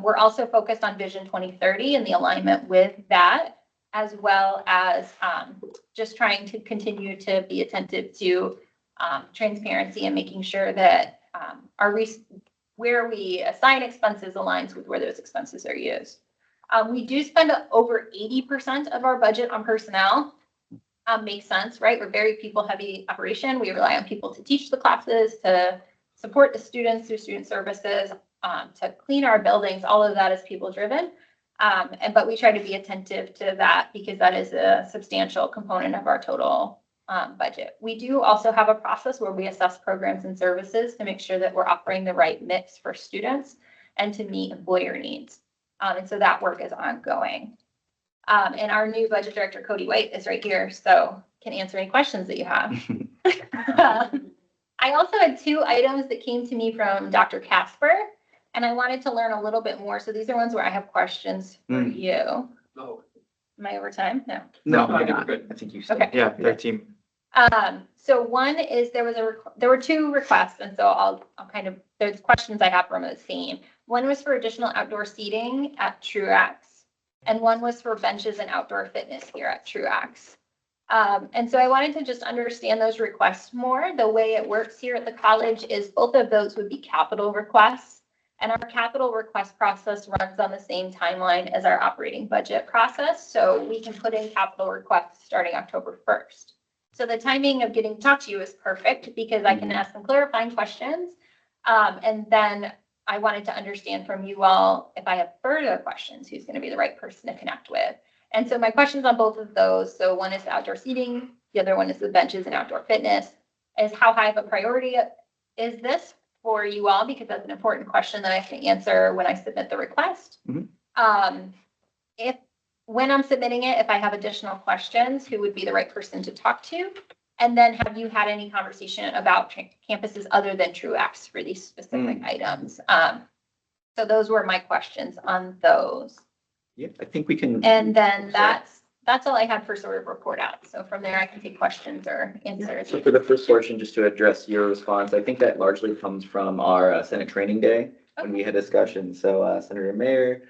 We're also focused on Vision 2030 and the alignment with that, as well as just trying to continue to be attentive to transparency and making sure that where we assign expenses aligns with where those expenses are used. We do spend over 80% of our budget on personnel. Makes sense, right? We're very people-heavy operation. We rely on people to teach the classes, to support the students through student services, to clean our buildings. All of that is people-driven. But we try to be attentive to that because that is a substantial component of our total budget. We do also have a process where we assess programs and services to make sure that we're offering the right mix for students and to meet employer needs. And so that work is ongoing. And our new budget director, Cody White, is right here, so can answer any questions that you have. I also had 2 items that came to me from Dr. Casper, and I wanted to learn a little bit more. So these are ones where I have questions for you. Oh, Am I over time? No. No, I you're think we're not. good. I think you said. Okay. Yeah, 13. So one is there were 2 requests, and so I'll kind of, there's questions I have from the same. One was for additional outdoor seating at Truax, and one was for benches and outdoor fitness here at Truax. And so I wanted to just understand those requests more. The way it works here at the college is both of those would be capital requests. And our capital request process runs on the same timeline as our operating budget process. So we can put in capital requests starting October 1st. So the timing of getting to talk to you is perfect because I can ask some clarifying questions. And then I wanted to understand from you all, if I have further questions, who's going to be the right person to connect with. And so my questions on both of those, so one is the outdoor seating, the other one is the benches and outdoor fitness, is how high of a priority is this for you all? Because that's an important question that I can answer when I submit the request. When I'm submitting it, if I have additional questions, who would be the right person to talk to? And then have you had any conversation about campuses other than Truax for these specific items? So those were my questions on those. Yeah, I think we can. And then that's all I had for sort of report out. So from there, I can take questions or answers. So for the first portion, just to address your response, I think that largely comes from our Senate training day when we had discussions. So Senator Mayer,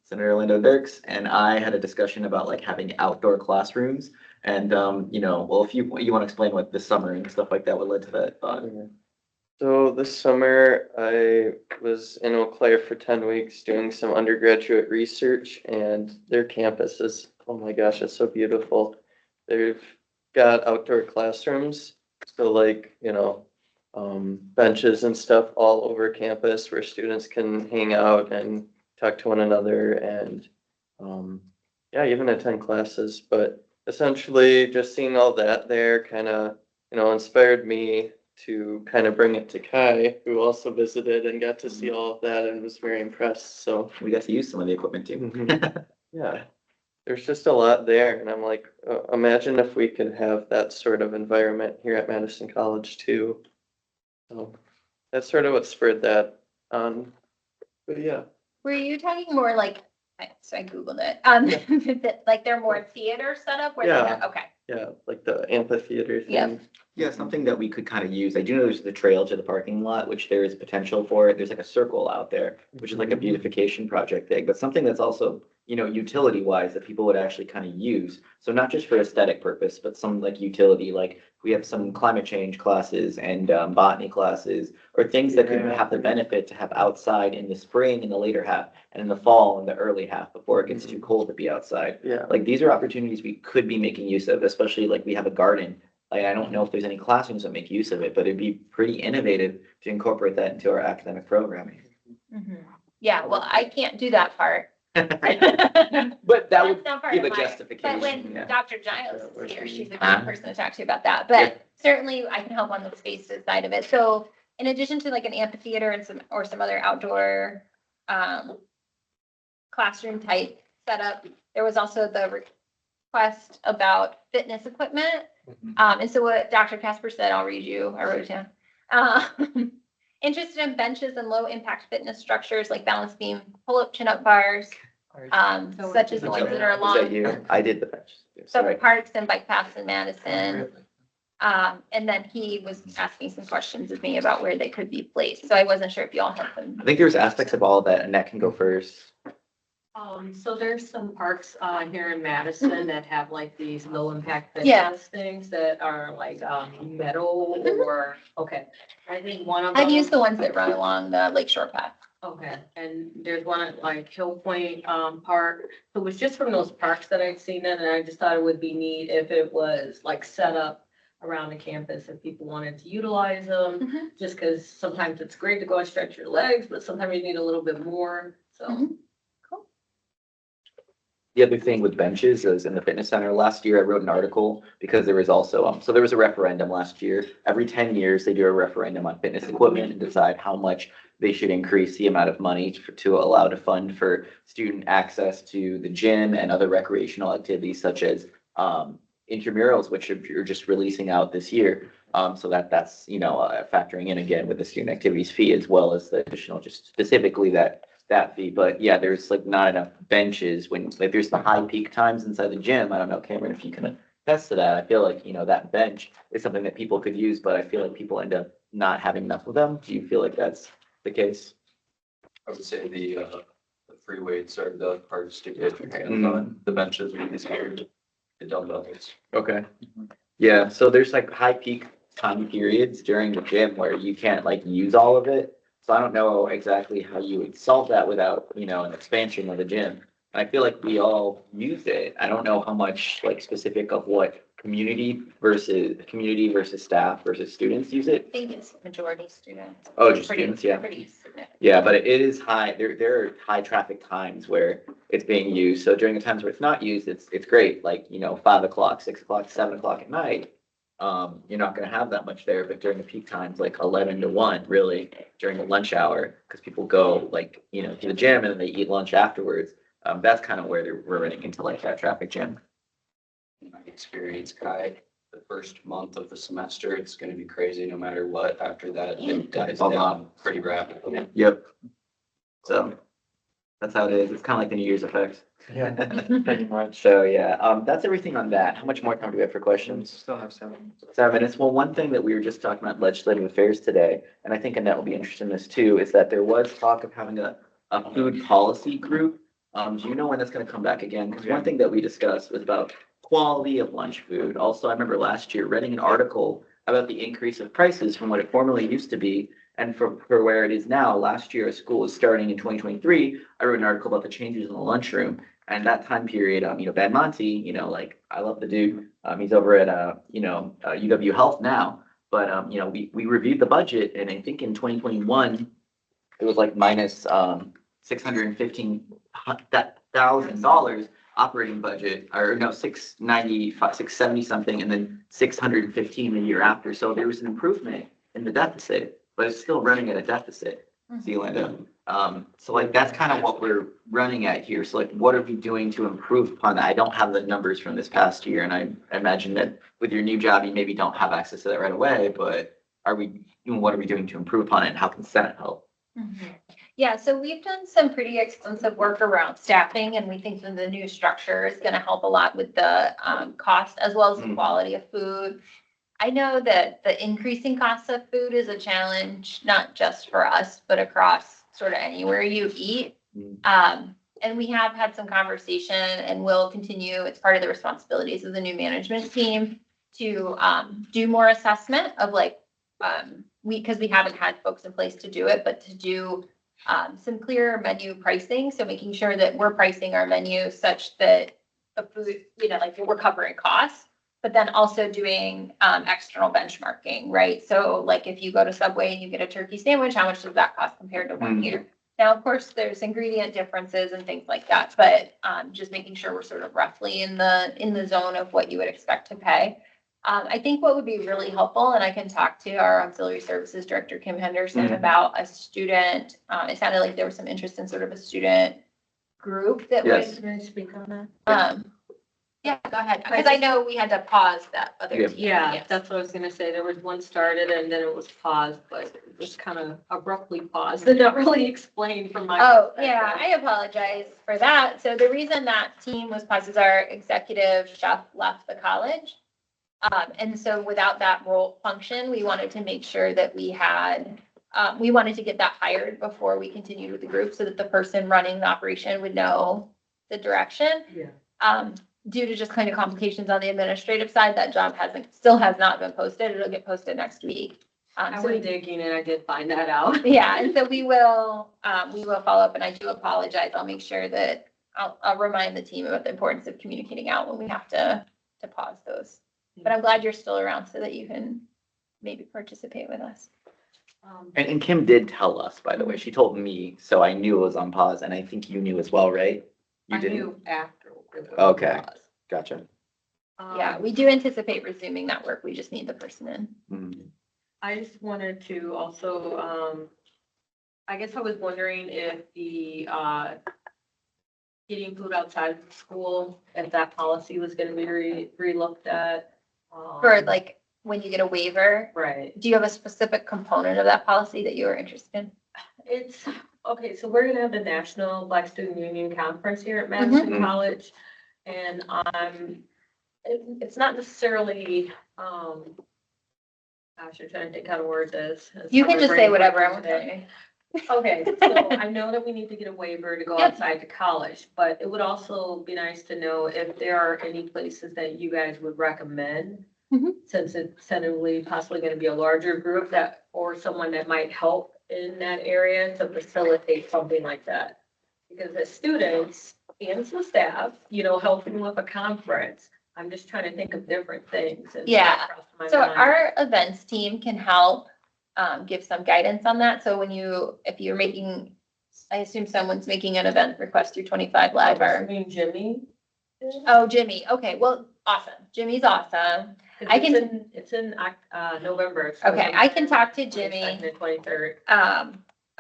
Senator Orlando Dirks, and I had a discussion about like having outdoor classrooms. And, well, if you want to explain what this summer and stuff like that, what led to that thought. So this summer, I was in Eau Claire for 10 weeks doing some undergraduate research, and their campus is, oh my gosh, it's so beautiful. They've got outdoor classrooms, so like, benches and stuff all over campus where students can hang out and talk to one another and, even attend classes. But essentially, just seeing all that there kind of, inspired me to kind of bring it to Kai, who also visited and got to see all of that and was very impressed. So We got to use some of the equipment too. yeah, there's just a lot there. And I'm like, imagine if we could have that sort of environment here at Madison College too. So that's sort of what spurred that on. But yeah. Were you talking more like, so I Googled it, like they're more theater setup where Yeah. okay. Yeah, like the amphitheater thing. Yeah. Yeah, something that we could kind of use. I do know there's the trail to the parking lot, which there is potential for. There's like a circle out there, which is like a beautification project thing, but something that's also, utility wise that people would actually kind of use. So not just for aesthetic purpose, but some like utility, like we have some climate change classes and botany classes or things that could have the benefit to have outside in the spring in the later half and in the fall in the early half before it gets too cold to be outside. Yeah. Like these are opportunities we could be making use of, especially like we have a garden. Like, I don't know if there's any classrooms that make use of it, but it'd be pretty innovative to incorporate that into our academic programming. Yeah, well, I can't do that part. But that would That's not part give of a my- justification. But when Yeah. Dr. Giles is here, she's a Uh-huh. great person to talk to about that. But certainly I can help on the spaces side of it. So in addition to like an amphitheater and some other outdoor classroom type setup, there was also the request about fitness equipment. And so what Dr. Casper said, I'll read you, I wrote it down. Interested in benches and low impact fitness structures like balance beam, pull-up chin-up bars, such as the ones that are Was that along you? I did the bench. some Sorry. parks and bike paths in Madison. And then he was asking some questions of me about where they could be placed. So I wasn't sure if you all had them. I think there's aspects of all that, and that can go first. So there's some parks here in Madison that have like these low impact Yeah. fitness things that are like metal or, okay. I think one of I've them. used the ones that run along the Lakeshore Path. Okay, and there's one at like Hill Point, Park. So it was just from those parks that I'd seen it, and I just thought it would be neat if it was like set up around the campus if people wanted to utilize them. Mhm. Just because sometimes it's great to go and stretch your legs, but sometimes you need a little bit more, so. Mhm. The other thing with benches is in the fitness center last year, I wrote an article because there was also, so there was a referendum last year. Every 10 years, they do a referendum on fitness equipment and decide how much they should increase the amount of money to allow to fund for student access to the gym and other recreational activities such as intramurals, which you're just releasing out this year. So that's, factoring in again with the student activities fee as well as the additional, just specifically that fee. But yeah, there's like not enough benches when, like, there's the high peak times inside the gym. I don't know, Cameron, if you can attest to that. I feel like, that bench is something that people could use, but I feel like people end up not having enough of them. Do you feel like that's the case? I would say the free weights are the hardest to get your hands on. The benches are easier, the dumbbells. Okay. Yeah, so there's like high peak time periods during the gym where you can't like use all of it. So I don't know exactly how you would solve that without, an expansion of the gym. And I feel like we all use it. I don't know how much like specific of what community versus staff versus students use I it. think it's majority students. Oh, just Pretty- students, yeah. Pretty significant. Yeah, but it is high, there are high traffic times where it's being used. So during the times where it's not used, it's great, like, 5 o'clock, 6 o'clock, 7 o'clock at night. You're not gonna have that much there, but during the peak times, like 11 to 1, really, during the lunch hour, because people go like, to the gym and then they eat lunch afterwards. That's kind of where we're running into like that traffic jam. In my experience, Kai, the first month of the semester, it's gonna be crazy no matter what. After that, it dies down pretty rapidly. Yep. So that's how it is. It's kind of like the New Year's effect. Yeah, pretty much. So yeah, that's everything on that. How much more time do we have for questions? Still have 7. 7 minutes. Well, one thing that we were just talking about in legislative affairs today, and I think Annette will be interested in this too, is that there was talk of having a food policy group. Do you know when that's gonna come back again? Because one thing that we discussed was about quality of lunch food. Also, I remember last year reading an article about the increase of prices from what it formerly used to be and for where it is now. Last year, as school is starting in 2023, I wrote an article about the changes in the lunchroom. And that time period, Ben Monty, like, I love the dude. He's over at, UW Health now. But, we reviewed the budget, and I think in 2021, it was like minus $615,000 operating budget, or no, 695, 670 something, and then 615 the year after. So there was an improvement in the deficit, but it's still running at a deficit. See, Linda. So like that's kind of what we're running at here. So like, what are we doing to improve upon that? I don't have the numbers from this past year, and I imagine that with your new job, you maybe don't have access to that right away. But what are we doing to improve upon it, and how can Senate help? Mhm. Yeah, so we've done some pretty extensive work around staffing, and we think that the new structure is going to help a lot with the cost as well as the quality of food. I know that the increasing cost of food is a challenge, not just for us, but across sort of anywhere you eat. And we have had some conversation and will continue. It's part of the responsibilities of the new management team to do more assessment of like, because we haven't had folks in place to do it, but to do some clear menu pricing. So making sure that we're pricing our menu such that the food, like we're covering costs, but then also doing external benchmarking, right? So like if you go to Subway and you get a turkey sandwich, how much does that cost compared to one year? Now, of course, there's ingredient differences and things like that, but just making sure we're sort of roughly in the zone of what you would expect to pay. I think what would be really helpful, and I can talk to our auxiliary services director, Kim Henderson, about a student. It sounded like there was some interest in sort of a student group that Yes. Can I speak on that? Yeah, go ahead, because I know we had to pause that other Yeah. team. Yeah, that's what I was gonna say. There was one started and then it was paused, but it just kind of abruptly paused and not really explained from my. Oh, perspective. yeah, I apologize for that. So the reason that team was paused is our executive chef left the college. And so without that role function, we wanted to make sure that we wanted to get that hired before we continued with the group so that the person running the operation would know the direction. Yeah. Due to just kind of complications on the administrative side, that job still has not been posted. It'll get posted next week. I So went digging and I did find that out. yeah, and so we will follow up, and I do apologize. I'll make sure that I'll remind the team about the importance of communicating out when we have to pause those. But I'm glad you're still around so that you can maybe participate with us. And Kim did tell us, by the way, she told me, so I knew it was on pause, and I think you knew as well, right? You I didn't? knew after. Okay. Gotcha. Yeah, we do anticipate resuming that work. We just need the person in. Mhm. I just wanted to also, I guess I was wondering if the, eating food outside of school, if that policy was gonna be re-looked at. For like, when you get a waiver, Right. do you have a specific component of that policy that you are interested in? It's, okay, so we're gonna have the National Black Student Union Conference here at Madison Mhm. College. And it's not necessarily, gosh, I'm trying to think how to word this. It's You how can my just say brain whatever, I works won't today. tell you. Okay, so I know that we need to get a waiver to go Yep. outside to college, but it would also be nice to know if there are any places that you guys would recommend. Mhm. Since it's tentatively possibly gonna be a larger group that, or someone that might help in that area to facilitate something like that. Because as students and some staff, helping with a conference, I'm just trying to think of different things. and Yeah. across my So mind. our events team can help give some guidance on that. So if you're making, I assume someone's making an event request through 25 Live I or, mean, Jimmy. oh, Jimmy. Okay, well, awesome. Jimmy's awesome. I can- It's in November. so Okay, I can talk to Jimmy 22nd and 23rd.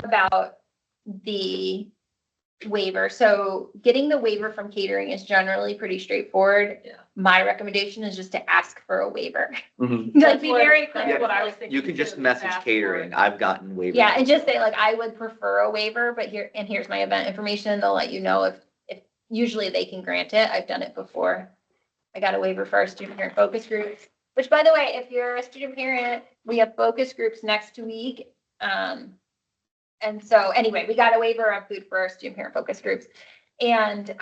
about the waiver. So getting the waiver from catering is generally pretty straightforward. Yeah. My recommendation is just to ask for a waiver. Mhm. Like, be very clear. That's what I was thinking. You can just too, message ask for catering. it. I've gotten waivers. Yeah, and just say like, I would prefer a waiver, but here's my event information. They'll let you know if usually they can grant it. I've done it before. I got a waiver for our student parent focus groups, which by the way, if you're a student parent, we have focus groups next week. And so anyway, we got a waiver of food for our student parent focus groups. And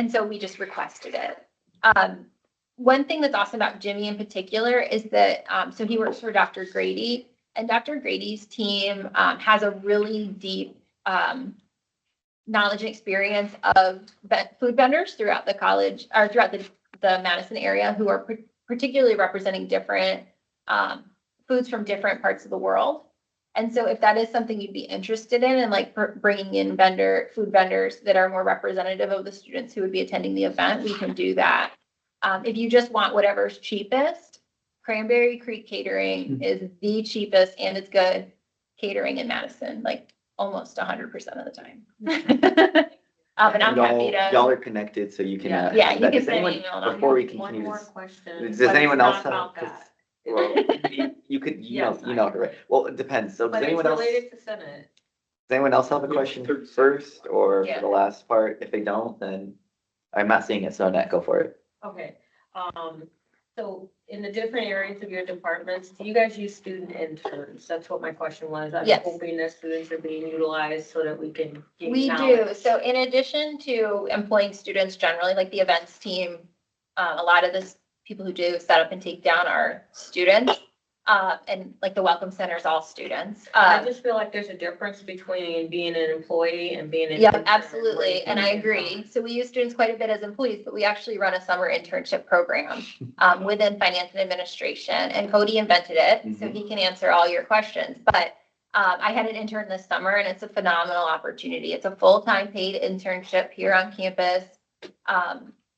so we just requested it. One thing that's awesome about Jimmy in particular is that, so he works for Dr. Grady, and Dr. Grady's team has a really deep knowledge and experience of food vendors throughout the college or throughout the Madison area who are particularly representing different foods from different parts of the world. And so if that is something you'd be interested in and like bringing in food vendors that are more representative of the students who would be attending the event, we can do that. If you just want whatever's cheapest, Cranberry Creek Catering is the cheapest and it's good catering in Madison, like almost 100% of the time. And I'm happy to. Y'all are connected, so you can. Yeah, you can does send anyone- an email on Before we One continue, more does question. does but anyone it's else not have? about that. Well, you could, Yes, you know it, right? Well, it depends. So does But it's anyone else? related to Senate. Does anyone else have a question first or Yeah. for the last part? If they don't, then I'm not seeing it, so Annette, go for it. Okay, so in the different areas of your departments, do you guys use student interns? That's what my question was. I'm Yes. hoping that students are being utilized so that we can gain We do. knowledge. So in addition to employing students generally, like the events team, a lot of the people who do set up and take down are students. And like the Welcome Center is all students. I just feel like there's a difference between being an employee and being an. Yep, intern, absolutely. where And you I can agree. So we use students quite a bit as employees, but we actually run a summer internship program within finance and administration. And Cody invented it, so he can answer all your questions. But I had an intern this summer and it's a phenomenal opportunity. It's a full-time paid internship here on campus.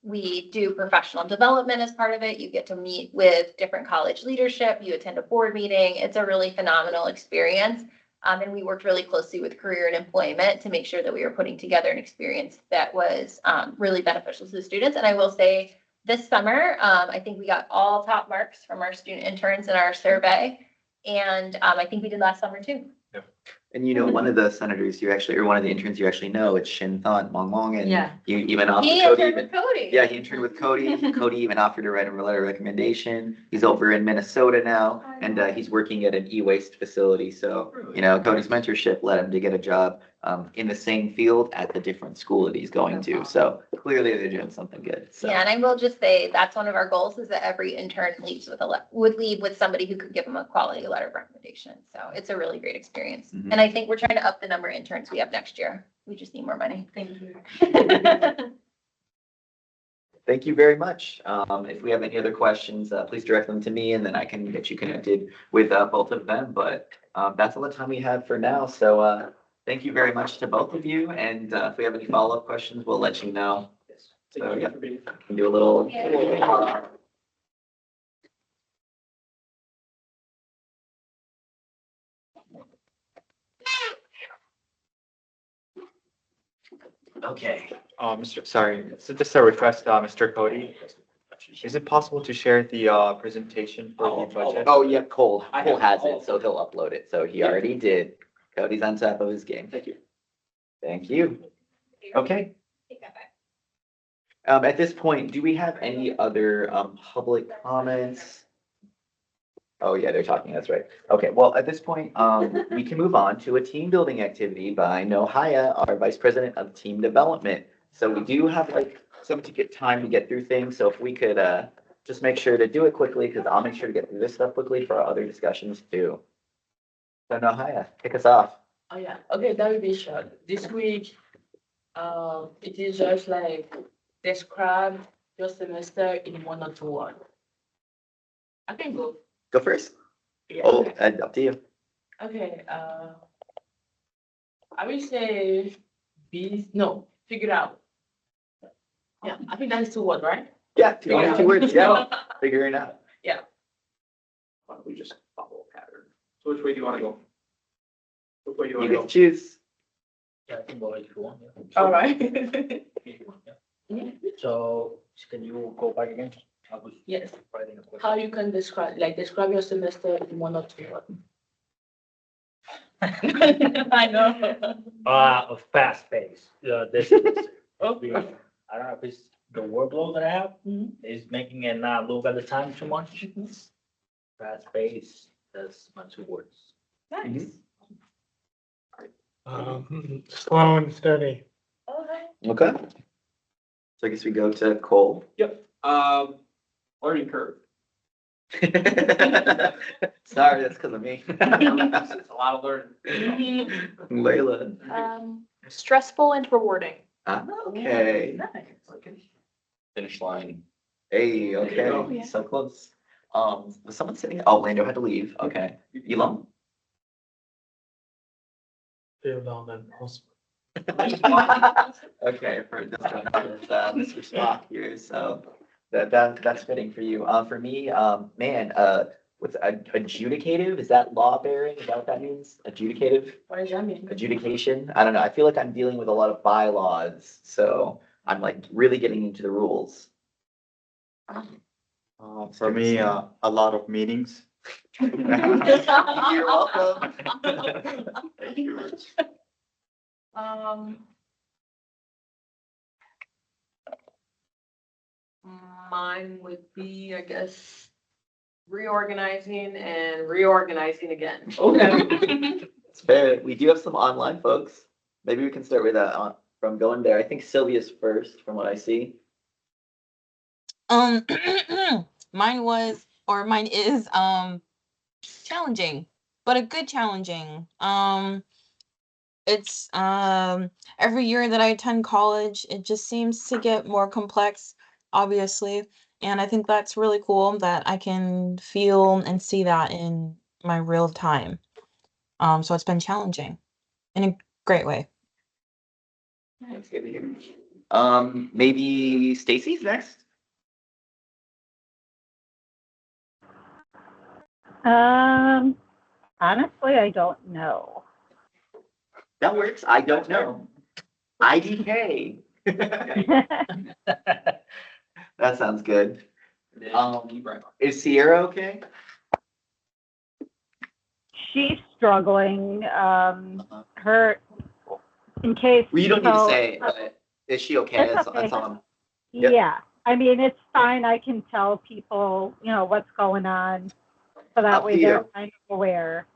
We do professional development as part of it. You get to meet with different college leadership. You attend a board meeting. It's a really phenomenal experience. And we worked really closely with career and employment to make sure that we were putting together an experience that was really beneficial to the students. And I will say this summer, I think we got all top marks from our student interns in our survey. And I think we did last summer too. And you know, one of the senators you actually, or one of the interns you actually know, it's Shin Thon Mong Mong, and Yeah. you even offered He Cody. interned with Cody. Yeah, he interned with Cody. Cody even offered to write him a letter of recommendation. He's over in Minnesota now, and he's working at an e-waste facility. So, you know, Cody's mentorship led him to get a job in the same field at the different school that he's going to. So clearly they're doing something good. So. Yeah, and I will just say that's one of our goals is that every intern leaves with would leave with somebody who could give them a quality letter of recommendation. So it's a really great experience. Mhm. And I think we're trying to up the number of interns we have next year. We just need more money. Thank you. Thank you very much. If we have any other questions, please direct them to me and then I can get you connected with both of them. But that's all the time we have for now. So thank you very much to both of you. And if we have any follow-up questions, we'll let you know. So yeah, we can do a little. Okay. Sorry, so just a request, Mr. Cody. Is it possible to share the presentation for the budget? Oh, yeah, Cole has it, so he'll upload it. So he already did. Cody's on top of his game. Thank you. Thank you. Okay. Take that back. At this point, do we have any other public comments? Oh, yeah, they're talking, that's right. Okay, well, at this point, we can move on to a team building activity by Nohaya, our Vice President of Team Development. So we do have like some to get time to get through things, so if we could just make sure to do it quickly, because I'll make sure to get through this stuff quickly for our other discussions too. So Nohaya, kick us off. Oh yeah, okay, that will be short. This week, it is just like describe your semester in 1 or 2 words. I can go. Go first. Yeah. Oh, up to you. Okay, I will say figure out. Yeah, I think that is 2 words, right? Yeah, only 2 words, yeah, figuring it out. Why don't we just follow a pattern? So which way do you want to go? Which way do you want You to can go? choose. Yeah, I can go if you want. Yeah. All right. Yeah. So can you go back again? I was Yes. writing a question. How you can describe your semester in 1 or 2 words? I know. A fast pace. This is, Okay. I don't know if it's the workload that I have is making it not look at the time too much. Fast pace, that's my 2 words. Nice. Slow and steady. Okay. Okay. So I guess we go to Cole. Yep. Learning curve. Sorry, that's because of me. It's a lot of learning. Layla. Stressful and rewarding. Okay. Finish line. Hey, okay, so close. Was someone sitting? Oh, Lando had to leave. Okay. Elon? Feel down and hospital. Okay, for this one, Mr. Spock here, so that's fitting for you. For me, man, what's adjudicative? Is that law bearing? Is that what that means? Adjudicative? What does that mean? Adjudication? I don't know. I feel like I'm dealing with a lot of bylaws, so I'm like really getting into the rules. For me, a lot of meetings. You're welcome. Thank you very much. Mine would be, I guess, reorganizing and reorganizing again. Okay. It's fair. We do have some online folks. Maybe we can start with from going there. I think Sylvia's first from what I see. Mine is challenging, but a good challenging. It's every year that I attend college, it just seems to get more complex, obviously. And I think that's really cool that I can feel and see that in my real time. So it's been challenging in a great way. That's good to hear. Maybe Stacy's next. Honestly, I don't know. That works. I don't know. IDK. That sounds good. Is Sierra okay? she's struggling. Her, in case. Well, you don't need to so- say, but is she okay? It's okay. That's all. Yep. Yeah, I mean, it's fine. I can tell people, what's going on. So that Up way to they're you. kind of aware.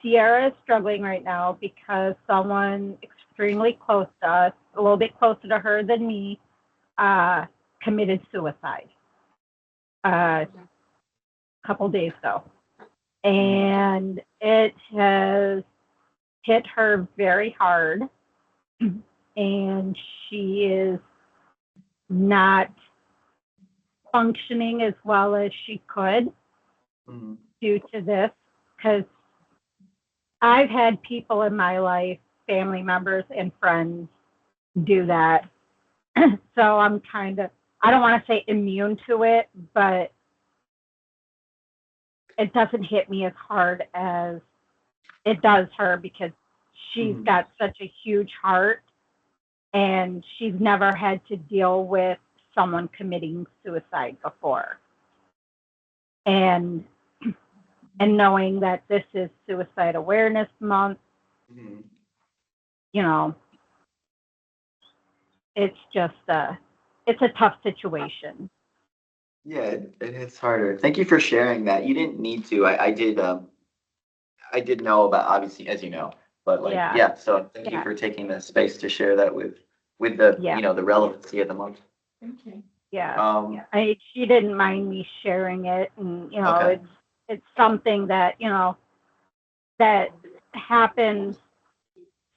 Sierra is struggling right now because someone extremely close to us, a little bit closer to her than me, committed suicide a couple days ago. And it has hit her very hard. And she is not functioning as well as she could Mhm. due to this, because I've had people in my life, family members and friends, do that. So I'm kind of, I don't want to say immune to it, but it doesn't hit me as hard as it does her, because she's Mhm. got such a huge heart and she's never had to deal with someone committing suicide before. And knowing that this is Suicide Awareness Month, Mhm. it's just it's a tough situation. Yeah, it hits harder. Thank you for sharing that. You didn't need to. I did know about, obviously, as you know, but like, Yeah. yeah, so thank you Yeah. for taking the space to share that with the, Yeah. the relevancy of the month. Okay. Yeah. She didn't mind me sharing it, and Okay. it's something that that happens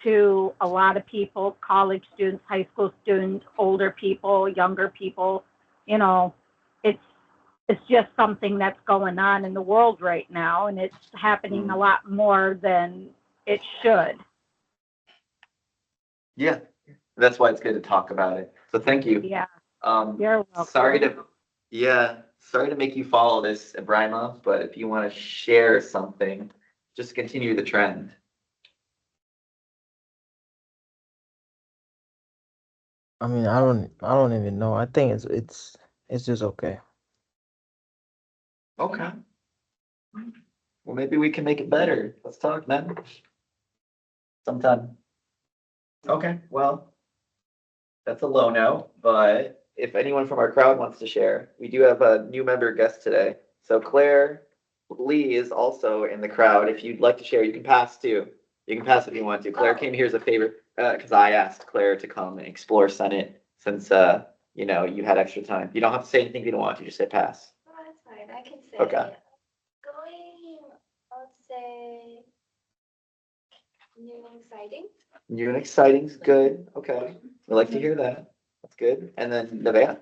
to a lot of people, college students, high school students, older people, younger people. It's just something that's going on in the world right now, and it's happening a lot more than it should. Yeah, that's why it's good to talk about it. So thank you. Yeah. Um, You're welcome. sorry to make you follow this, Ibrahima, but if you want to share something, just continue the trend. I mean, I don't even know. I think it's just okay. Okay. Well, maybe we can make it better. Let's talk, man. Sometime. Okay, well, that's a low note, but if anyone from our crowd wants to share, we do have a new member guest today. So Claire Lee is also in the crowd. If you'd like to share, you can pass too. You can pass if you want to. Claire came here as a favor, because I asked Claire to come and explore Senate since, you had extra time. You don't have to say anything if you don't want to, just say pass. Oh, that's fine. I can say. Okay. Going, I'll say new and exciting. New and exciting's good. Okay. We like to hear that. That's good. And then Nevaeh?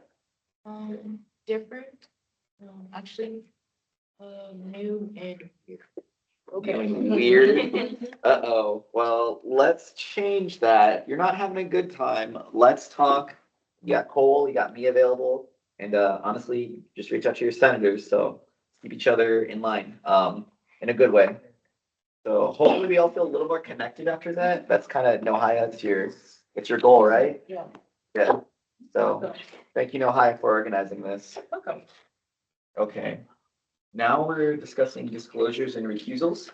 Different, actually, new and weird. Feeling weird. Uh-oh. Well, let's change that. You're not having a good time. Let's talk. You got Cole, you got me available. And honestly, just reach out to your senators. So keep each other in line in a good way. So hopefully we all feel a little more connected after that. That's kind of Nohaya. It's your goal, right? Yeah. Yeah. So thank you, Nohaya, for organizing this. Welcome. Okay. Now we're discussing disclosures and recusals.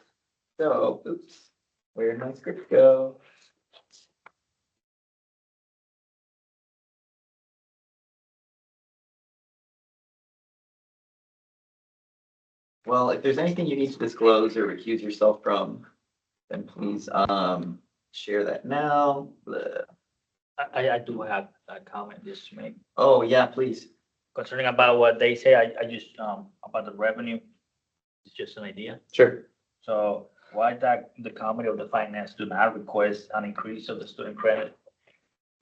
So, oops, where did my script go? Well, if there's anything you need to disclose or recuse yourself from, then please share that now. Blah. I do have a comment just to make Oh, yeah, please. concerning about what they say. I just, about the revenue. It's just an idea. Sure. So why that the Committee of the Finance do not request an increase of the student credit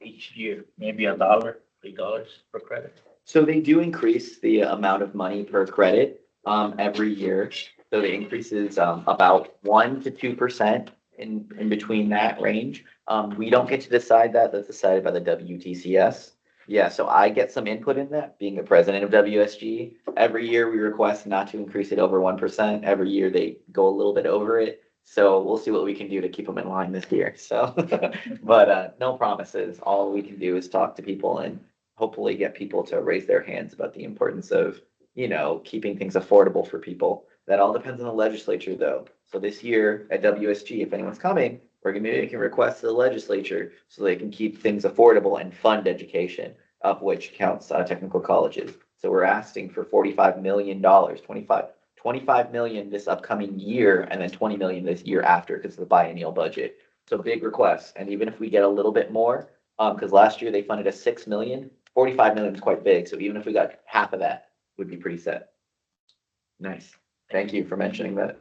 each year? Maybe $1, $3 per credit. So they do increase the amount of money per credit every year. So the increase is about 1 to 2% in between that range. We don't get to decide that. That's decided by the WTCS. Yeah, so I get some input in that, being the president of WSG. Every year we request not to increase it over 1%. Every year they go a little bit over it. So we'll see what we can do to keep them in line this year. So, but no promises. All we can do is talk to people and hopefully get people to raise their hands about the importance of, keeping things affordable for people. That all depends on the legislature though. So this year at WSG, if anyone's coming, we're gonna be making requests to the legislature so they can keep things affordable and fund education, of which counts technical colleges. So we're asking for $45 million, 25 million this upcoming year, and then 20 million this year after because of the biennial budget. So big requests. And even if we get a little bit more, because last year they funded us 6 million, 45 million is quite big. So even if we got half of that, would be pretty set. Nice. Thank you for mentioning that.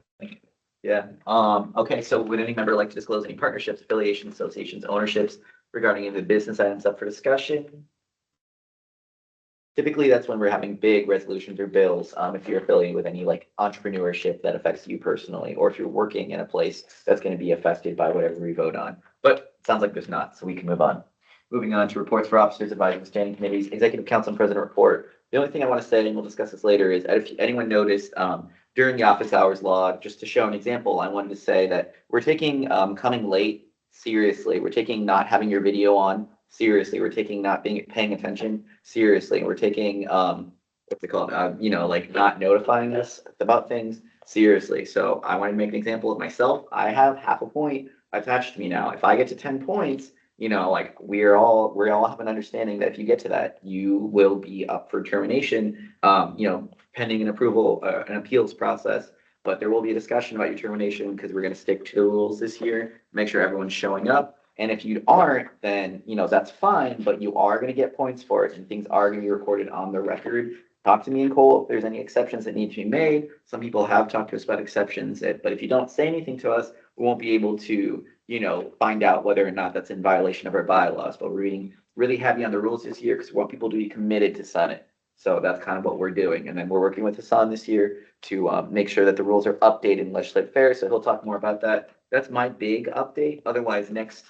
Yeah. Okay. So would any member like to disclose any partnerships, affiliations, associations, ownerships regarding any of the business items up for discussion? Typically, that's when we're having big resolutions or bills. If you're affiliated with any like entrepreneurship that affects you personally, or if you're working in a place that's going to be affected by whatever we vote on. But it sounds like there's not, so we can move on. Moving on to reports for officers, advisors, standing committees, executive council and president report. The only thing I want to say, and we'll discuss this later, is if anyone noticed during the office hours log, just to show an example, I wanted to say that we're taking coming late seriously. We're taking not having your video on seriously. We're taking not paying attention seriously. We're taking what's it called? Like not notifying us about things seriously. So I want to make an example of myself. I have half a point attached to me now. If I get to 10 points, like we all have an understanding that if you get to that, you will be up for termination, pending an approval, an appeals process. But there will be a discussion about your termination because we're going to stick to the rules this year, make sure everyone's showing up. And if you aren't, then, that's fine, but you are going to get points for it and things are going to be recorded on the record. Talk to me and Cole if there's any exceptions that need to be made. Some people have talked to us about exceptions, but if you don't say anything to us, we won't be able to, find out whether or not that's in violation of our bylaws. But we're being really heavy on the rules this year because we want people to be committed to Senate. So that's kind of what we're doing. And then we're working with Hassan this year to make sure that the rules are updated in legislative affairs. So he'll talk more about that. That's my big update. Otherwise, next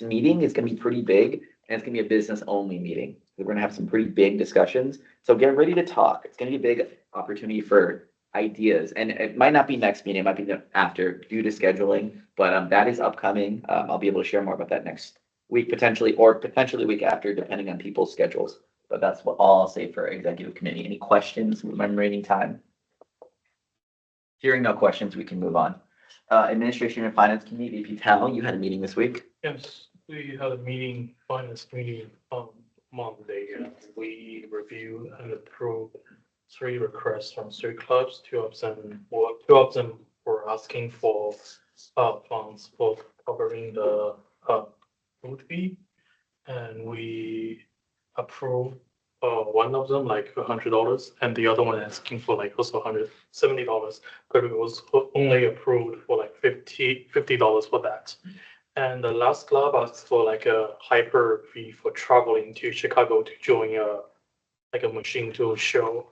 meeting is going to be pretty big, and it's going to be a business only meeting. We're going to have some pretty big discussions. So get ready to talk. It's going to be a big opportunity for ideas, and it might not be next meeting. It might be after due to scheduling, but that is upcoming. I'll be able to share more about that next week potentially, or potentially week after, depending on people's schedules. But that's all I'll say for executive committee. Any questions with my remaining time? Hearing no questions, we can move on. Administration and Finance Committee, VP Tal, you had a meeting this week. Yes, we had a meeting, finance meeting on Monday. We reviewed and approved 3 requests from 3 clubs. Two of them were asking for funds for covering the food fee, and we approved one of them like $100, and the other one asking for like also $170, but it was only approved for like $50 for that. And the last club asked for like a hyper fee for traveling to Chicago to join a machine tool show,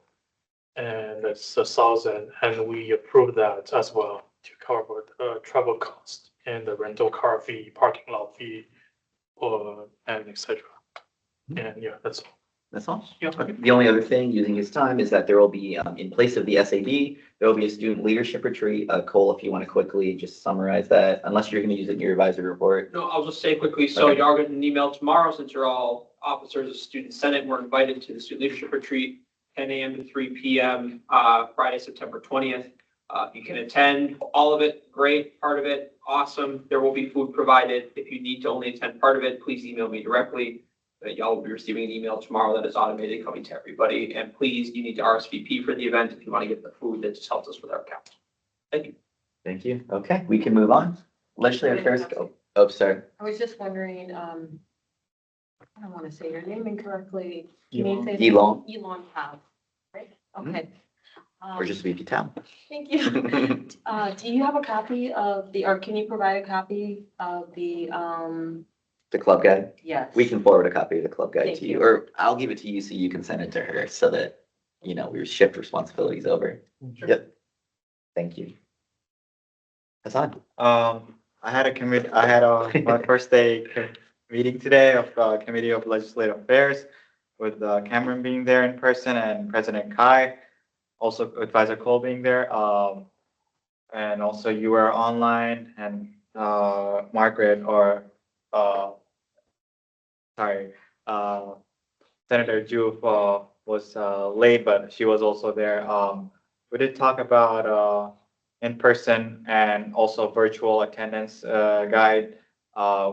and it's $1,000, and we approved that as well to cover the travel cost and the rental car fee, parking lot fee, and etc. And yeah, that's all. That's all? Yeah. Okay. The only other thing using his time is that there will be, in place of the SAD, there will be a student leadership retreat. Cole, if you want to quickly just summarize that, unless you're going to use it in your advisory report. No, I'll just say quickly, so Okay. y'all get an email tomorrow, since you're all officers of Student Senate, we're invited to the student leadership retreat, 10 a.m. to 3 p.m., Friday, September 20th. You can attend all of it, great, part of it, awesome. There will be food provided. If you need to only attend part of it, please email me directly. Y'all will be receiving an email tomorrow that is automated coming to everybody. And please, you need to RSVP for the event if you want to get the food that just helps us with our count. Thank you. Thank you. Okay, we can move on. Legislative affairs go. Oh, sorry. I was just wondering, I don't want to say your name incorrectly. Elon. Elon Pao, right? Okay. Or just VP Town. Thank you. Do you have a copy of or can you provide a copy of the, The club guide. yes. We can forward a copy of the club guide Thank to you, you. or I'll give it to you so you can send it to her so that, we shift responsibilities over. Sure. Yep. Thank you. Hassan. I had my first day meeting today of Committee of Legislative Affairs with Cameron being there in person and President Kai, also Advisor Cole being there. And also you were online, and Margaret Senator Juve was late, but she was also there. we did talk about in-person and also virtual attendance guide.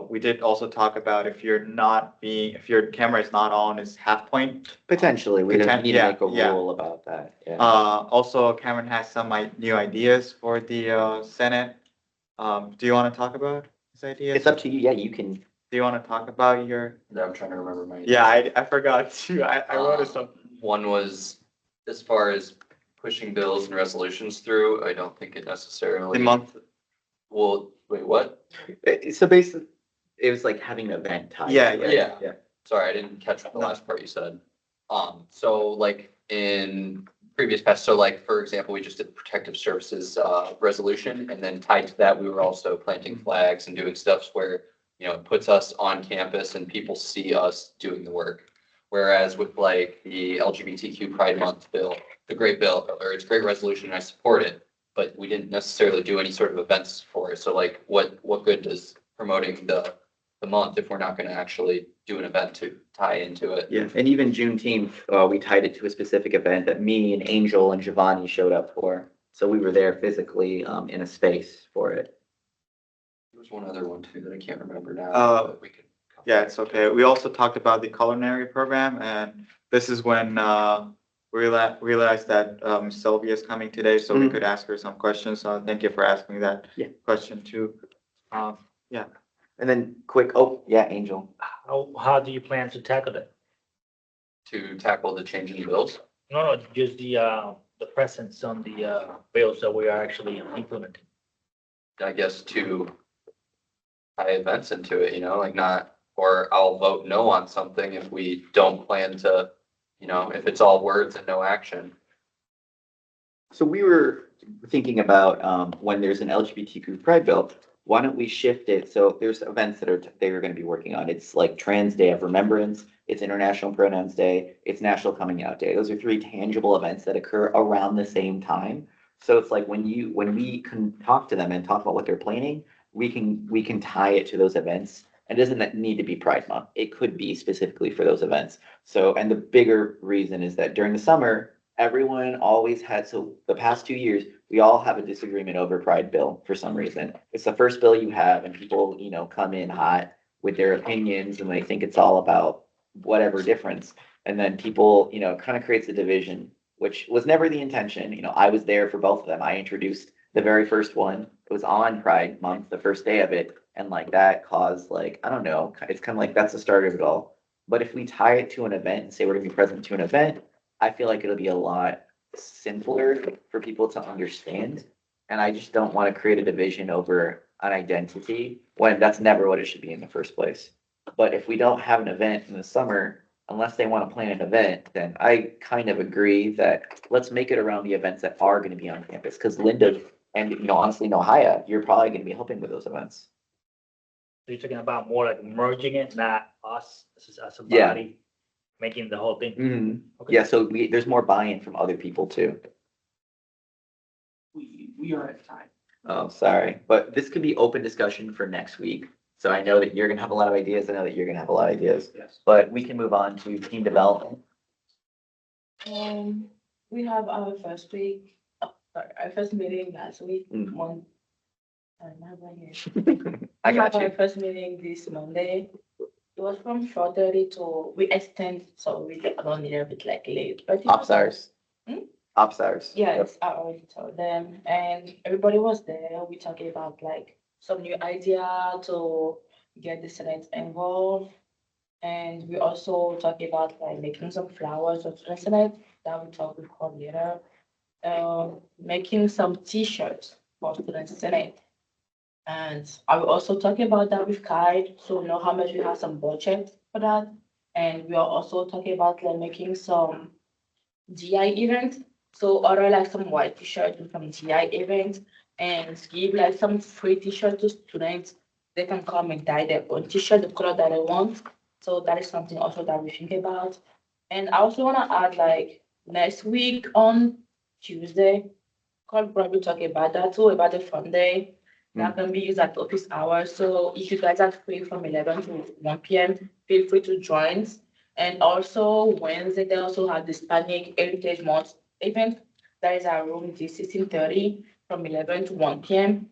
We did also talk about if if your camera is not on, is half point. Potentially, we don't need to Yeah, make a yeah. rule about that. Yeah. Also, Cameron has some new ideas for the Senate. Do you want to talk about his ideas? It's up to you. Yeah, you can. Do you want to talk about your? Yeah, I'm trying to remember my. Yeah, I forgot too. I wrote it some. One was, as far as pushing bills and resolutions through, I don't think it necessarily. The month. Well, wait, what? So basically, it was like having an event tied. Yeah, to it. Yeah. Yeah. Sorry, I didn't catch the No. last part you said. So like in previous past, so like, for example, we just did the protective services, resolution, and then tied to that, we were also planting flags and doing stuff where, you know, it puts us on campus and people see us doing the work. Whereas with like the LGBTQ Pride Month bill, the great bill, or it's a great resolution, and I support it, but we didn't necessarily do any sort of events for it. So like, what good does promoting the month if we're not gonna actually do an event to tie into it? Yeah, and even Juneteenth, we tied it to a specific event that me and Angel and Giovanni showed up for. So we were there physically, in a space for it. There was one other one too that I can't remember now. but we could. Yeah, it's okay. We also talked about the culinary program, and this is when we realized that Sylvia is coming today, so we Mhm. could ask her some questions. So thank you for asking that Yeah. question too. And then quick, oh, yeah, Angel. How do you plan to tackle that? To tackle the change in bills. No, just the presence on the bills that we are actually implementing. I guess to tie events into it, you know, like not, or I'll vote no on something if we don't plan to, you know, if it's all words and no action. So we were thinking about, when there's an LGBTQ pride bill, why don't we shift it? So there's events that they are going to be working on. It's like Trans Day of Remembrance, it's International Pronouns Day, it's National Coming Out Day. Those are three tangible events that occur around the same time. So it's like when we can talk to them and talk about what they're planning, we can tie it to those events. It doesn't need to be Pride Month. It could be specifically for those events. So, and the bigger reason is that during the summer, everyone always had, so the past 2 years, we all have a disagreement over Pride bill for some reason. It's the first bill you have and people, you know, come in hot with their opinions and they think it's all about whatever difference. And then people, you know, kind of creates a division, which was never the intention. You know, I was there for both of them. I introduced the very first one. It was on Pride Month, the first day of it. And like that caused like, I don't know, it's kind of like that's the start of it all. But if we tie it to an event and say we're gonna be present to an event, I feel like it'll be a lot simpler for people to understand. And I just don't want to create a division over an identity when that's never what it should be in the first place. But if we don't have an event in the summer, unless they want to plan an event, then I kind of agree that let's make it around the events that are going to be on campus. Because Linda and, you know, honestly, Nohaya, you're probably going to be helping with those events. So you're talking about more like merging it, not us as a Yeah. body, making the whole thing. Okay. Yeah, so there's more buy-in from other people too. We are at time. Oh, sorry, but this could be open discussion for next week. So I know that you're gonna have a lot of ideas. I know that you're gonna have a lot of ideas, Yes. but we can move on to team development. We have our first week, our first meeting last week, Mhm. I have one here. I We got have our you. first meeting this Monday. It was from 4:30 to, we extend, so we get on a little bit like late, but. it was- Ops hours. Ops hours. Yes, I already told them, and everybody was there. We talking about like some new idea to get the Senate involved. And we also talk about like making some flowers for the Senate, that we talk with coordinator. Making some T-shirts for student Senate. And I will also talk about that with Kai, so we know how much we have some budget for that. And we are also talking about like making some GI events. So order like some white T-shirts from GI events and give like some free T-shirts to students. They can come and dye their own T-shirt, the color that they want. So that is something also that we think about. And I also want to add like next week on Tuesday, I'll probably talk about that too, about the fun day. That can be used at office hours. So if you guys are free from 11 to 1 p.m., feel free to join. And also Wednesday, they also have the Hispanic Heritage Month event That is our room D1630 from 11 to 1 p.m.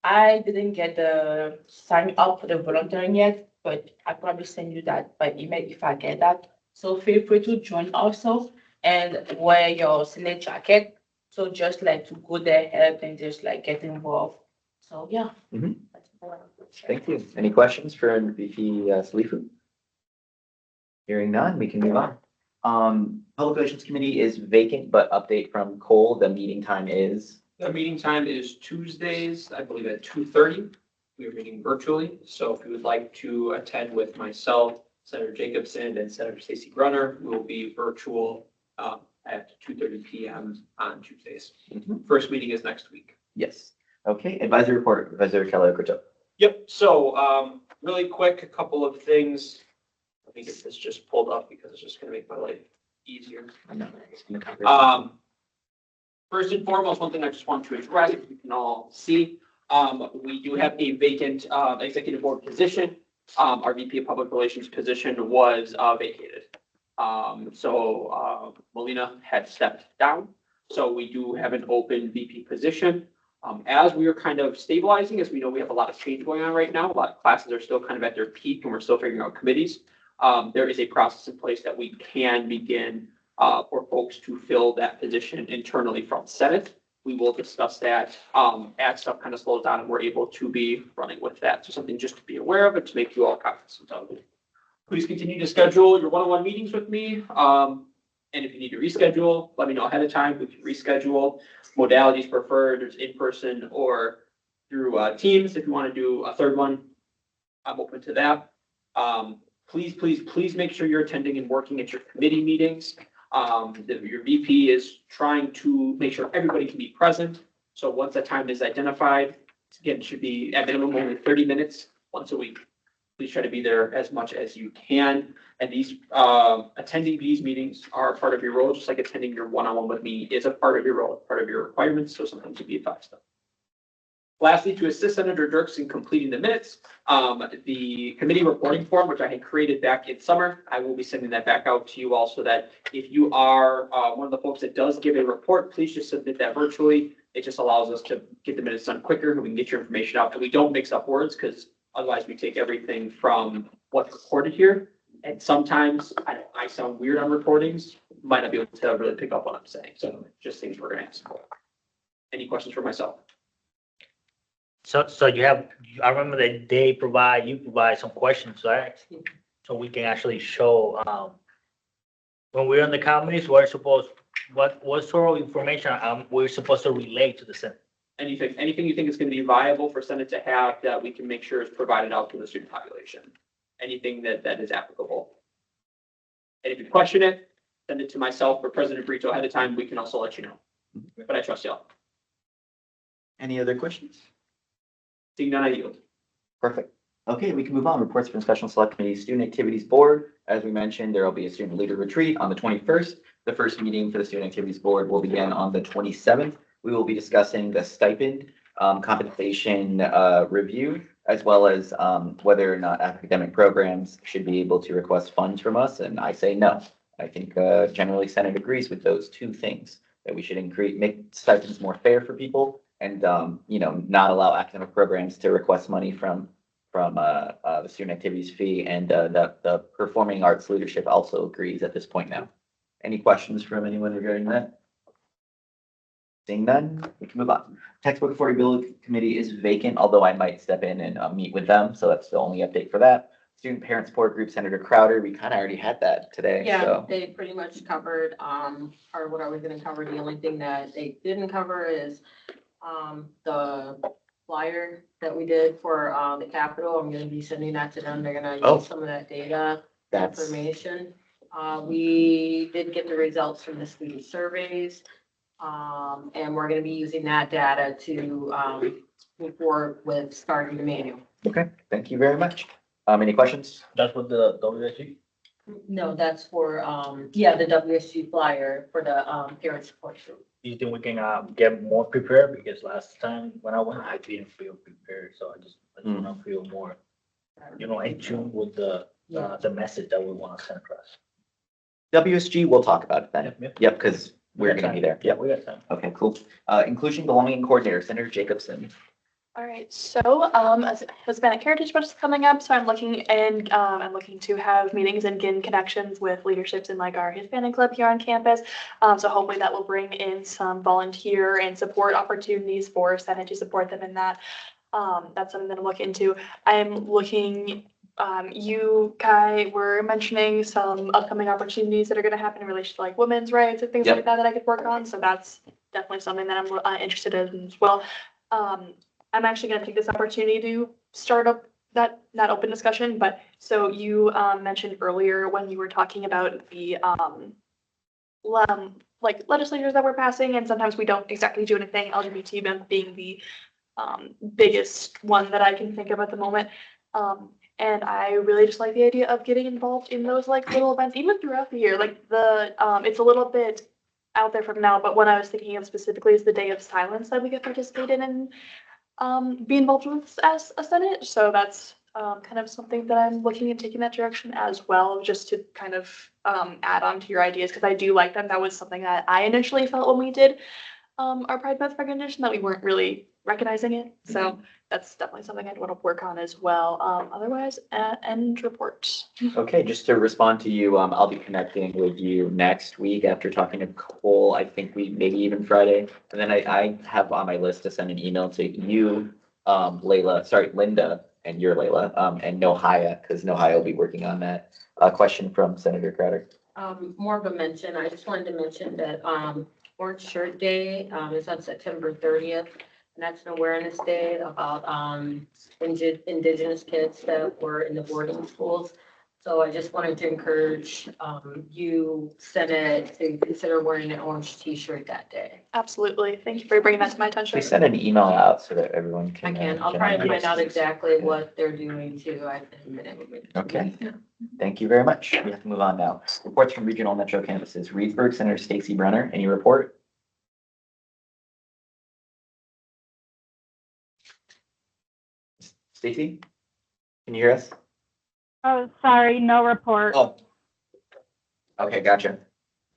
I didn't get the sign up for the volunteering yet, but I probably send you that by email if I get that. So feel free to join also and wear your Senate jacket. So just like to go there, help and just like get involved. So yeah. Mhm. That's all I would share. Thank you. Any questions for VP Salifu? Hearing none, we can move on. Public Relations Committee is vacant, but update from Cole, the meeting time is, The meeting time is Tuesdays, I believe at 2:30. We are meeting virtually, so if you would like to attend with myself, Senator Jacobson and Senator Stacy Brunner, we will be virtual at 2:30 PM on Tuesdays. Mhm. First meeting is next week. yes. Okay, advisory report, Advisor Kelly Okerto. Yep, so really quick, a couple of things. Let me get this just pulled up because it's just gonna make my life easier. First and foremost, one thing I just want to address, you can all see, we do have a vacant executive board position. Our VP of Public Relations position was vacated. So Melina had stepped down. So we do have an open VP position. As we are kind of stabilizing, as we know we have a lot of change going on right now, a lot of classes are still kind of at their peak and we're still figuring out committees. There is a process in place that we can begin for folks to fill that position internally from Senate. We will discuss that as stuff kind of slows down and we're able to be running with that. So something just to be aware of and to make you all cognizant of. Please continue to schedule your one-on-one meetings with me. And if you need to reschedule, let me know ahead of time. We can reschedule. Modalities preferred, there's in-person or through Teams. If you want to do a third one, I'm open to that. Please make sure you're attending and working at your committee meetings. Your VP is trying to make sure everybody can be present. So once that time is identified, again, it should be at minimum only 30 minutes once a week. Please try to be there as much as you can. And these, attending these meetings are part of your role, just like attending your one-on-one with me is a part of your role, part of your requirements. So something to be advised of. Lastly, to assist Senator Dirks in completing the minutes, the committee reporting form, which I had created back in summer, I will be sending that back out to you all so that if you are one of the folks that does give a report, please just submit that virtually. It just allows us to get the minutes done quicker and we can get your information out and we don't mix up words because otherwise we take everything from what's recorded here. And sometimes I sound weird on recordings, might not be able to really pick up what I'm saying. So just things we're gonna ask for. Any questions for myself? So you have, I remember that you provide some questions, right? So we can actually show, when we're on the committees, what sort of information we're supposed to relay to the Senate? Anything you think is going to be viable for Senate to have that we can make sure is provided out to the student population. Anything that is applicable. And if you question it, send it to myself or President Brito ahead of time. We can also let you know. But I trust y'all. Any other questions? Seeing none, I yield. Perfect. Okay, we can move on. Reports from Special Select Committee Student Activities Board. As we mentioned, there will be a student leader retreat on the 21st. The first meeting for the Student Activities Board will begin on the 27th. We will be discussing the stipend compensation review, as well as whether or not academic programs should be able to request funds from us. And I say no. I think generally Senate agrees with those two things, that we should make stipends more fair for people and, not allow academic programs to request money from the student activities fee. And the Performing Arts Leadership also agrees at this point now. Any questions from anyone regarding that? Seeing none, we can move on. Textbook Affordability Committee is vacant, although I might step in and meet with them. So that's the only update for that. Student Parent Support Group, Senator Crowder, we kind of already had that today. Yeah, So. they pretty much covered, part of what I was gonna cover. The only thing that they didn't cover is, the flyer that we did for, the Capitol. I'm gonna be sending that to them. They're gonna use some of that data information. We did get the results from the student surveys. And we're gonna be using that data to, move forward with starting the manual. Okay, thank you very much. Any questions? That's what the WSG? No, that's for, the WSG flyer for the, parent support group. Do you think we can get more prepared? Because last time when I went, I didn't feel prepared. So I just want to feel more, in tune with the message that we want to send across. WSG, we'll talk about it then. Yep, because We're gonna be there. Yeah, Yep. we got time. Okay, cool. Inclusion Belonging Coordinator, Senator Jacobson. All right, so as Hispanic Heritage Month is coming up, so I'm looking to have meetings and gain connections with leaderships in like our Hispanic club here on campus. So hopefully that will bring in some volunteer and support opportunities for Senate to support them in that. That's something that I'm looking into. I'm looking, you, Kai, were mentioning some upcoming opportunities that are gonna happen in relation to like women's rights and things Yep. like that I could work on. So that's definitely something that I'm interested in as well. I'm actually gonna take this opportunity to start up that, not open discussion, but so you mentioned earlier when you were talking about the like legislatures that we're passing, and sometimes we don't exactly do anything, LGBT being the biggest one that I can think of at the moment. And I really just like the idea of getting involved in those like little events, even throughout the year. Like the it's a little bit out there from now, but what I was thinking of specifically is the Day of Silence that we could participate in and be involved with as a Senate. So that's kind of something that I'm looking at taking that direction as well, just to kind of add on to your ideas, because I do like them. That was something that I initially felt when we did our Pride Month recognition, that we weren't really recognizing it. So that's definitely something I'd want to work on as well. Otherwise, end report. Okay, just to respond to you, I'll be connecting with you next week after talking to Cole. I think maybe even Friday. And then I have on my list to send an email to you, Linda, and your Layla, and Nohaya, because Nohaya will be working on that. Question from Senator Crowder. More of a mention, I just wanted to mention that, Orange Shirt Day, is on September 30th. And that's an awareness day about, indigenous kids that were in the boarding schools. So I just wanted to encourage, you, Senate, to consider wearing an orange t-shirt that day. Absolutely. Thank you for bringing that to my attention. Please send an email out so that everyone can. I can, I'll try to find out exactly what they're doing too. I haven't been able to. Okay. Thank you very much. We have to move on now. Reports from regional metro campuses. Reedsburg, Senator Stacy Brenner, any report? Stacy? Can you hear us? Oh, sorry, no report. Oh. Okay, gotcha.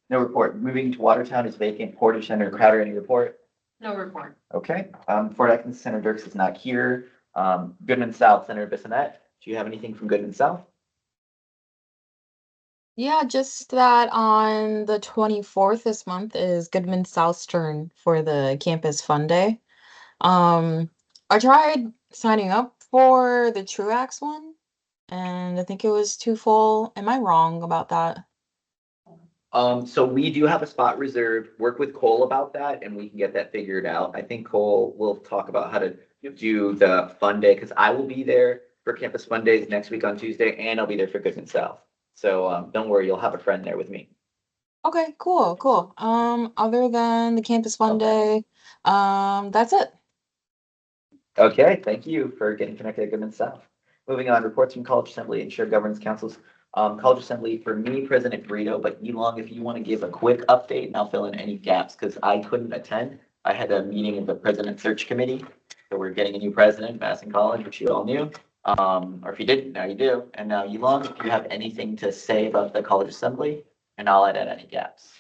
No report. Moving to Watertown is vacant. Portage, Senator Crowder, any report? No report. Okay. Fort Atkins, Senator Dirks is not here. Goodman South, Senator Bissonnette, do you have anything from Goodman South? Yeah, just that on the 24th this month is Goodman South's turn for the Campus Fun Day. I tried signing up for the Truax one, and I think it was too full. Am I wrong about that? So we do have a spot reserved. Work with Cole about that and we can get that figured out. I think Cole will talk about how to do the fun day, because I will be there for Campus Fun Days next week on Tuesday, and I'll be there for Goodman South. So don't worry, you'll have a friend there with me. Okay, cool, cool. Other than the Campus Fun Day, that's it. Okay, thank you for getting connected at Goodman South. Moving on, reports from College Assembly and Shared Governance Councils. College Assembly, for me, President Brito, but Elon, if you want to give a quick update, and I'll fill in any gaps, because I couldn't attend. I had a meeting of the President Search Committee, so we're getting a new president, Madison College, which you all knew. Or if you didn't, now you do. And now, Elon, if you have anything to say about the College Assembly, and I'll add any gaps.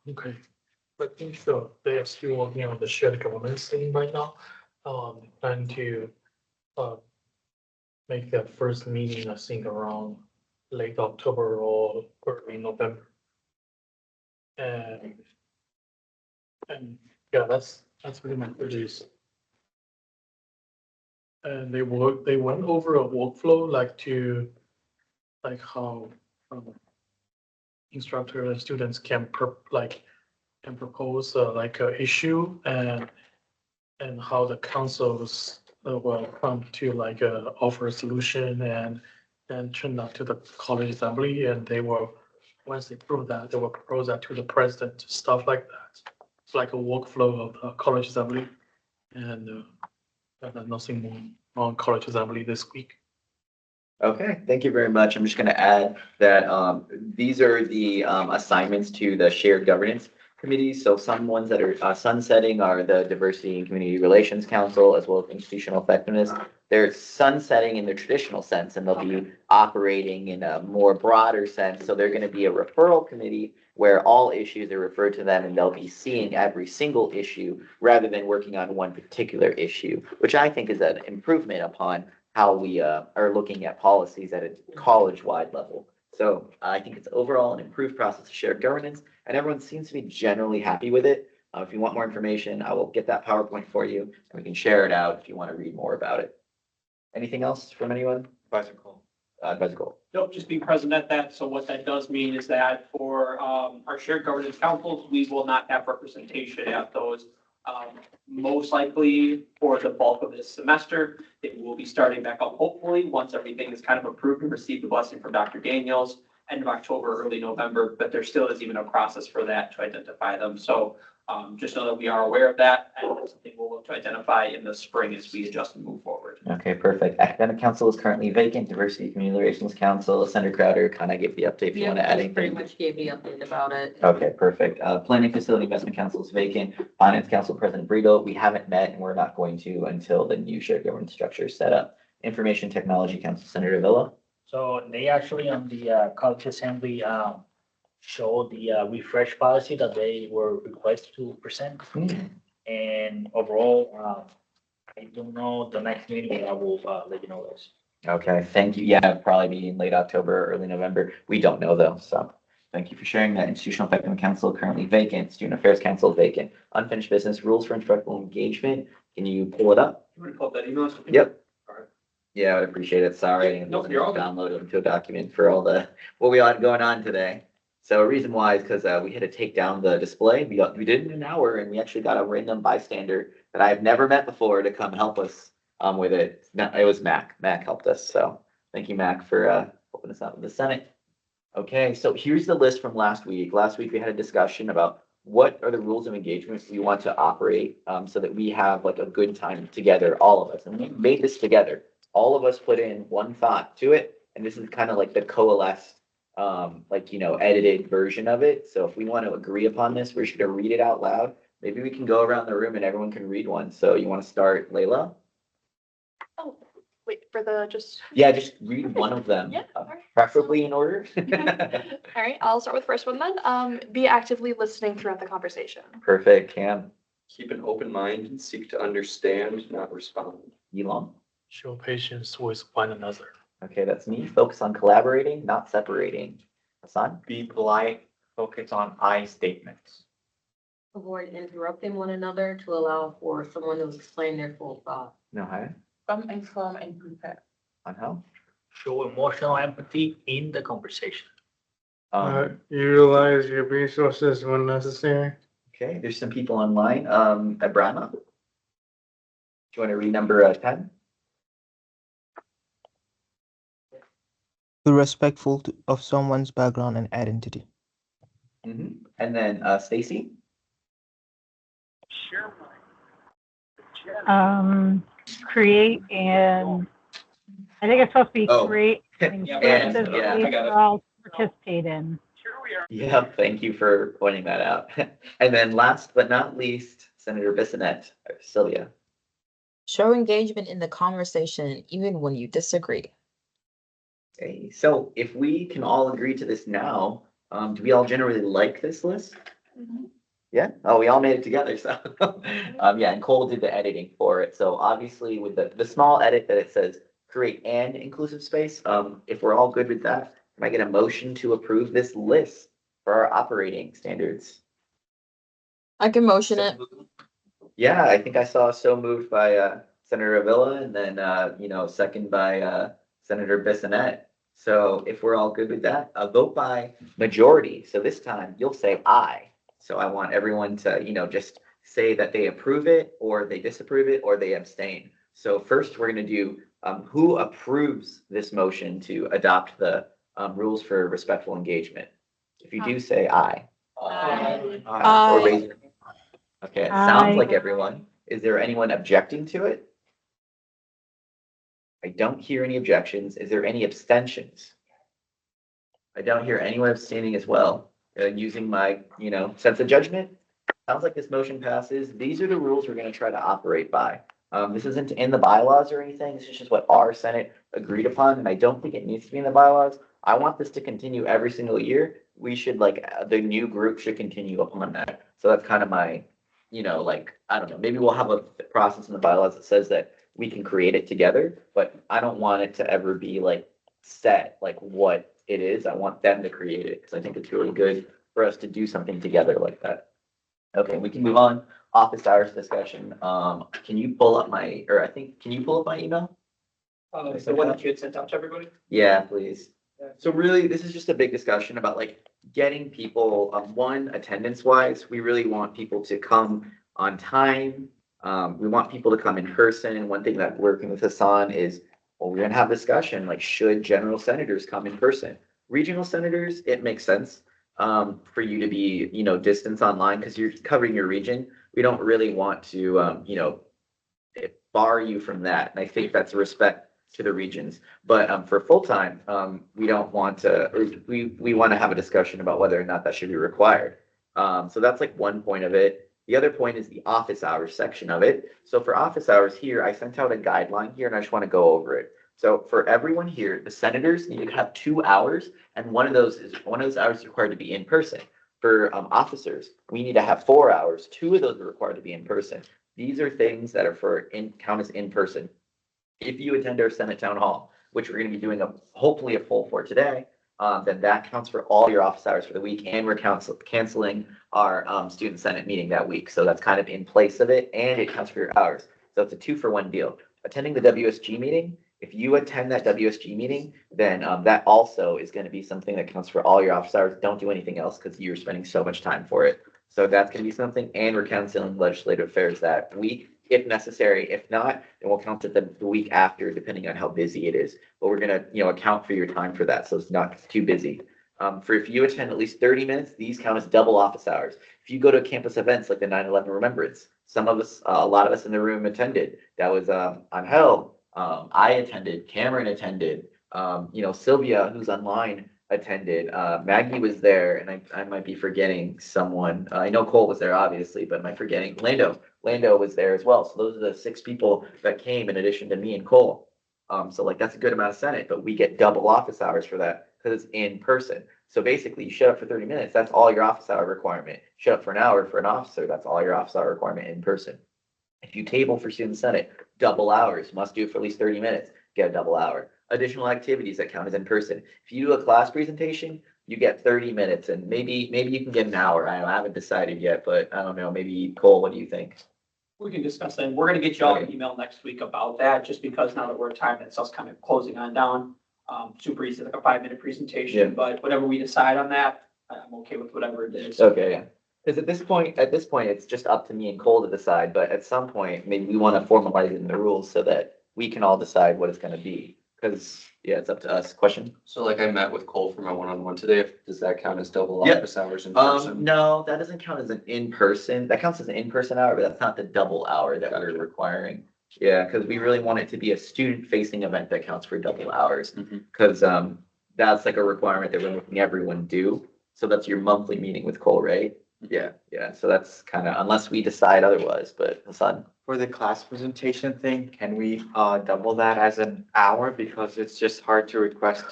Okay. I think they are still working on the shared governance thing right now. Plan to make their first meeting, I think, around late October or early November. And yeah, that's pretty much what it is. And they went over a workflow, like how instructors and students can propose like a issue, and how the councils will come to like offer a solution and then turn that to the college assembly, and they will, once they prove that, they will propose that to the president, stuff like that. It's like a workflow of the college assembly, and then nothing more on college assembly this week. Okay, thank you very much. I'm just going to add that these are the assignments to the shared governance committees. So some ones that are sunsetting are the Diversity and Community Relations Council, as well as Institutional Effectiveness. they're sunsetting in the traditional sense and they'll be operating in a more broader sense. So they're gonna be a referral committee where all issues are referred to them and they'll be seeing every single issue rather than working on one particular issue, which I think is an improvement upon how we are looking at policies at a college-wide level. So I think it's overall an improved process of shared governance, and everyone seems to be generally happy with it. If you want more information, I will get that PowerPoint for you, and we can share it out if you want to read more about it. Anything else from anyone? Advisor Cole. Advisor Cole. Nope, just being present at that. So what that does mean is that for our shared governance councils, we will not have representation at those. Most likely for the bulk of this semester, it will be starting back up hopefully once everything is kind of approved and received the blessing from Dr. Daniels, end of October, early November, but there still is even a process for that to identify them. So just know that we are aware of that, and it's something we'll look to identify in the spring as we adjust and move forward. Okay, perfect. Academic Council is currently vacant. Diversity Community Relations Council, Senator Crowder, kind of gave the update if you want to add Pretty anything. much gave the update about it. Okay, perfect. Planning Facility Investment Council is vacant. Finance Council President Brito, we haven't met and we're not going to until the new shared governance structure is set up. Information Technology Council, Senator Avila. So they actually on the college assembly showed the refresh policy that they were requested to present. And overall, I don't know the next meeting, but I will let you know this. Okay, thank you. Yeah, it'll probably be in late October, early November. We don't know though, so thank you for sharing that. Institutional Effectiveness Council currently vacant. Student Affairs Council vacant. Unfinished Business Rules for Instructional Engagement. Can you pull it up? You want to pull up that email? Yep. All right. Yeah, I would appreciate it. Sorry. No, you're all good. Download into a document for all the, what we got going on today. So a reason why is because we had to take down the display. We did it in an hour and we actually got a random bystander that I've never met before to come help us with it. It was Mac. Mac helped us. So thank you, Mac, for helping us out with the Senate. Okay, so here's the list from last week. Last week we had a discussion about what are the rules of engagement we want to operate so that we have like a good time together, all of us. And we made this together. All of us put in one thought to it. And this is kind of like the coalesced edited version of it. So if we want to agree upon this, we're just going to read it out loud. Maybe we can go around the room and everyone can read one. So you want to start, Layla? Oh, wait, for the just. Yeah, just read one of them, Yeah, all right. preferably in order. All right, I'll start with the first one then. Be actively listening throughout the conversation. Perfect, Cam. Keep an open mind and seek to understand, not respond. Elon. Show patience with one another. Okay, that's me. Focus on collaborating, not separating. Hassan? Be polite, focus on I statements. Avoid interrupting one another to allow for someone to explain their full thought. No, hi. Come informed and prepared. On how? Show emotional empathy in the conversation. Utilize your resources when necessary. Okay, there's some people online. Abrama? Do you want to read number 10? Be respectful of someone's background and identity. Mm-hmm. And then Stacy? Create and I think it's supposed to be Oh. create And, inclusive yeah. space for all to participate in. Yeah, thank you for pointing that out. And then last but not least, Senator Bissonnette, Sylvia. Show engagement in the conversation, even when you disagree. Okay, so if we can all agree to this now, do we all generally like this list? Yeah, oh, we all made it together, so. Yeah, and Cole did the editing for it. So obviously with the small edit that it says create an inclusive space, if we're all good with that, can I get a motion to approve this list for our operating standards? I can motion it. Yeah, I think I saw so moved by Senator Avila and then, second by Senator Bissonnette. So if we're all good with that, a vote by majority. So this time you'll say aye. So I want everyone to, just say that they approve it or they disapprove it or they abstain. So first we're going to do who approves this motion to adopt the rules for respectful engagement. If you do say aye. Aye. Or raise your hand. Okay, it sounds Aye. like everyone. Is there anyone objecting to it? I don't hear any objections. Is there any abstentions? I don't hear anyone abstaining as well. Using my, sense of judgment. Sounds like this motion passes. These are the rules we're going to try to operate by. This isn't in the bylaws or anything. This is just what our Senate agreed upon, and I don't think it needs to be in the bylaws. I want this to continue every single year. We should the new group should continue upon that. So that's kind of my, I don't know, maybe we'll have a process in the bylaws that says that we can create it together, but I don't want it to ever be set, what it is. I want them to create it, because I think it's really good for us to do something together like that. Okay, we can move on. Office hours discussion. Can you pull up can you pull up my email? The one that you had sent out to everybody? Yeah, please. So really, this is just a big discussion about getting people, one, attendance wise, we really want people to come on time. We want people to come in person. And one thing that we're working with Hassan is, well, we're gonna have discussion, should general senators come in person? Regional senators, it makes sense for you to be, distance online because you're covering your region. We don't really want to, bar you from that. And I think that's a respect to the regions. But for full-time, we don't want to, or we want to have a discussion about whether or not that should be required. So that's one point of it. The other point is the office hours section of it. So for office hours here, I sent out a guideline here and I just want to go over it. So for everyone here, the senators need to have 2 hours, and one of those hours is required to be in person. For officers, we need to have 4 hours. 2 of those are required to be in person. These are things that are count as in person. If you attend our Senate Town Hall, which we're going to be doing hopefully a poll for today, then that counts for all your office hours for the week, and we're canceling our student Senate meeting that week. So that's kind of in place of it, and it counts for your hours. So it's a 2-for-1 deal. Attending the WSG meeting, if you attend that WSG meeting, then that also is going to be something that counts for all your office hours. Don't do anything else because you're spending so much time for it. So that's going to be something, and we're canceling legislative affairs that week if necessary. If not, then we'll count it the week after, depending on how busy it is. But we're going to, account for your time for that, so it's not too busy. If you attend at least 30 minutes, these count as double office hours. If you go to campus events like the 9/11 Remembrance, some of us, a lot of us in the room attended. That was Angel. I attended. Cameron attended. Sylvia, who's online, attended. Maggie was there, and I might be forgetting someone. I know Cole was there, obviously, but am I forgetting? Lando was there as well. So those are the 6 people that came in addition to me and Cole. So that's a good amount of Senate, but we get double office hours for that because it's in person. So basically, you shut up for 30 minutes, that's all your office hour requirement. Shut up for an hour for an officer, that's all your office hour requirement in person. If you table for student Senate, double hours, must do it for at least 30 minutes, get a double hour. Additional activities that count as in person. If you do a class presentation, you get 30 minutes, and maybe you can get an hour. I haven't decided yet, but I don't know. Maybe Cole, what do you think? We can discuss that. We're gonna get you all an email next week about that, just because now that we're at time, that's us kind of closing on down. Super easy, like a 5-minute presentation, Yeah. but whatever we decide on that, I'm okay with whatever it is. Okay, yeah. Because at this point, it's just up to me and Cole to decide, but at some point, maybe we want to formalize it in the rules so that we can all decide what it's gonna be. Because, yeah, it's up to us. Question? So I met with Cole for my one-on-one today. Does that count as double Yeah. office hours in person? No, that doesn't count as an in-person. That counts as an in-person hour, but that's not the double hour that we're requiring. Yeah, because we really want it to be a student-facing event that counts for double hours. Because that's a requirement that we're making everyone do. So that's your monthly meeting with Cole, right? Yeah. So that's kind of, unless we decide otherwise, but Hassan. For the class presentation thing, can we double that as an hour? Because it's just hard to request.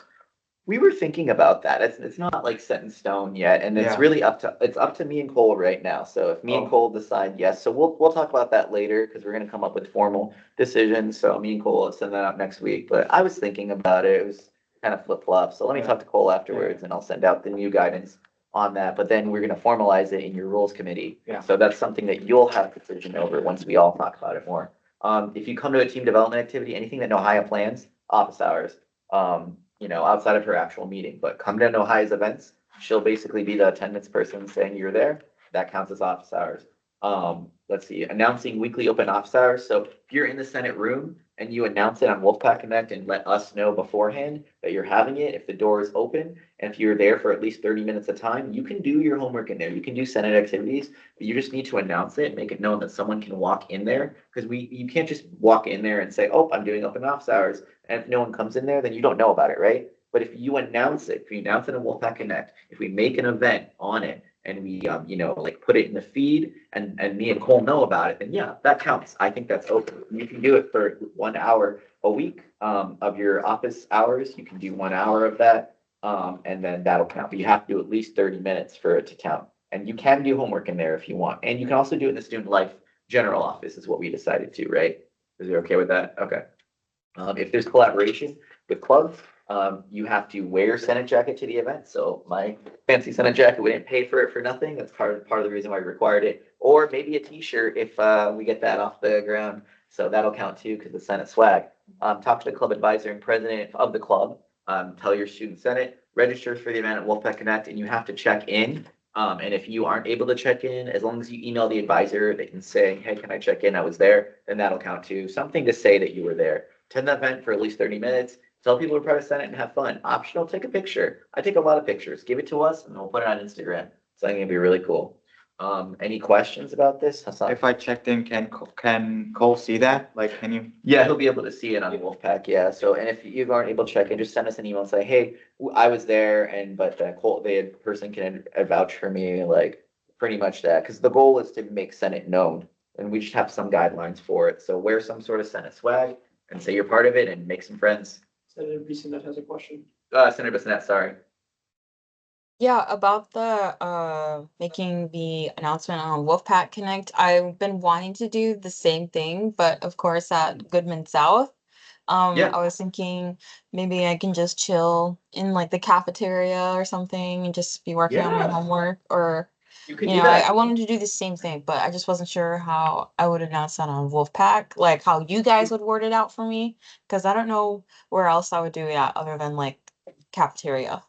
We were thinking about that. It's not set in stone yet, and it's Yeah. really up to me and Cole right now. So if me and Cole decide yes, so we'll talk about that later because we're gonna come up with formal decisions. So me and Cole will send that out next week. But I was thinking about it. It was kind of flip-flop. So let me talk to Cole afterwards, and I'll send out the new guidance on that. But then we're gonna formalize it in your rules committee. Yeah. So that's something that you'll have decision over once we all talk about it more. If you come to a team development activity, anything that Nohaya plans, office hours. Outside of her actual meeting, but come to Nohaya's events. She'll basically be the attendance person saying you're there. That counts as office hours. Let's see, announcing weekly open office hours. So if you're in the Senate room and you announce it on Wolfpack Connect and let us know beforehand that you're having it, if the door is open, and if you're there for at least 30 minutes at a time, you can do your homework in there. You can do Senate activities, but you just need to announce it, make it known that someone can walk in there. Because you can't just walk in there and say, oh, I'm doing open office hours. And if no one comes in there, then you don't know about it, right? But if you announce it, on Wolfpack Connect, if we make an event on it and we, you know, like put it in the feed and me and Cole know about it, then yeah, that counts. I think that's open. You can do it for 1 hour a week, of your office hours. You can do 1 hour of that. And then that'll count, but you have to do at least 30 minutes for it to count. And you can do homework in there if you want. And you can also do it in the student life general office is what we decided to, right? Is it okay with that? Okay. If there's collaboration with clubs, you have to wear Senate jacket to the event. So my fancy Senate jacket, we didn't pay for it for nothing. That's part of the reason why we required it. Or maybe a t-shirt if we get that off the ground. So that'll count too because the Senate swag. Talk to the club advisor and president of the club. Tell your student senate, register for the event at Wolfpack Connect, and you have to check in. And if you aren't able to check in, as long as you email the advisor, they can say, hey, can I check in? I was there, then that'll count too. Something to say that you were there. Attend the event for at least 30 minutes. Tell people to private senate and have fun. Optional, take a picture. I take a lot of pictures. Give it to us and we'll put it on Instagram. It's gonna be really cool. Any questions about this, Hassan? If I checked in, can Cole see that? Like, can you? Yeah, he'll be able to see it on Wolfpack, yeah. So, and if you aren't able to check in, just send us an email and say, hey, I was there but the person can vouch for me, like pretty much that. Because the goal is to make Senate known and we just have some guidelines for it. So wear some sort of Senate swag and say you're part of it and make some friends. Senator Bissonnette has a question. Senator Bissonnette, sorry. Yeah, about the making the announcement on Wolfpack Connect, I've been wanting to do the same thing, but of course at Goodman South. Yeah. I was thinking maybe I can just chill in like the cafeteria or something and just be working on my Yeah. homework, or You could you do know, that. I wanted to do the same thing, but I just wasn't sure how I would announce that on Wolfpack, like how you guys would word it out for me, because I don't know where else I would do it at other than like cafeteria.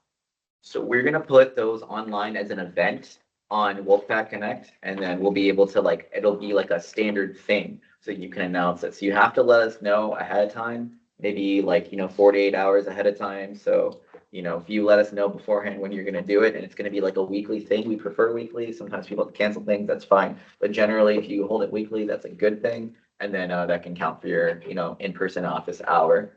So we're gonna put those online as an event on Wolfpack Connect, and then we'll be able to like, it'll be like a standard thing, so you can announce it. So you have to let us know ahead of time, maybe like, 48 hours ahead of time. So, if you let us know beforehand when you're gonna do it, and it's gonna be like a weekly thing, we prefer weekly. Sometimes people cancel things, that's fine. But generally, if you hold it weekly, that's a good thing. And then that can count for your, in-person office hour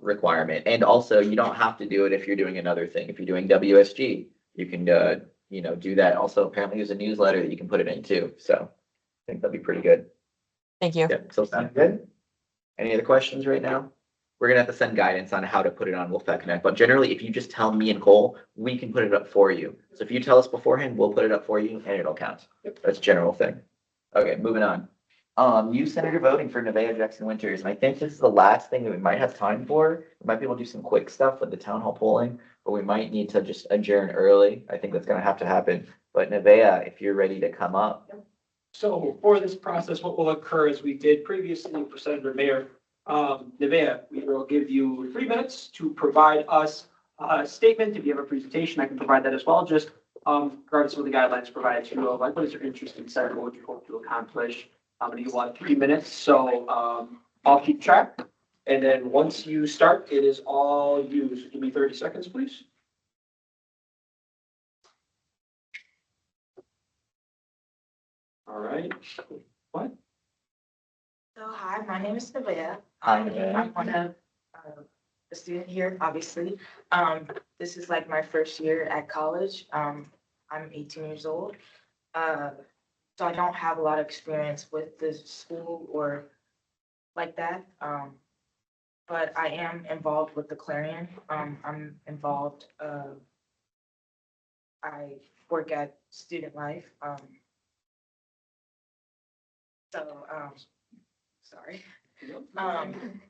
requirement. And also, you don't have to do it if you're doing another thing. If you're doing WSG, you can, do that. Also, apparently there's a newsletter that you can put it in too. So I think that'd be pretty good. Thank you. Yeah, so sound good? Any other questions right now? We're gonna have to send guidance on how to put it on Wolfpack Connect, but generally, if you just tell me and Cole, we can put it up for you. So if you tell us beforehand, we'll put it up for you and it'll count. That's a general thing. Okay, moving on. New senator voting for Nevaeh Jackson Winters, and I think this is the last thing that we might have time for. We might be able to do some quick stuff with the town hall polling, but we might need to just adjourn early. I think that's gonna have to happen. But Nevaeh, if you're ready to come up. So for this process, what will occur as we did previously for Senator Mayor, Nevaeh, we will give you 3 minutes to provide us a statement. If you have a presentation, I can provide that as well. Just regardless of the guidelines provided to you, like what is your interest in Senate? What would you hope to accomplish? And you want 3 minutes, so I'll keep track. And then once you start, it is all you. So give me 30 seconds, please. All right. What? So hi, my name is Nevaeh. Hi, Nevaeh. I'm one of the student here, obviously. This is like my first year at college. I'm 18 years old. So I don't have a lot of experience with the school or like that. But I am involved with the Clarion. I'm involved, I work at Student Life. Sorry.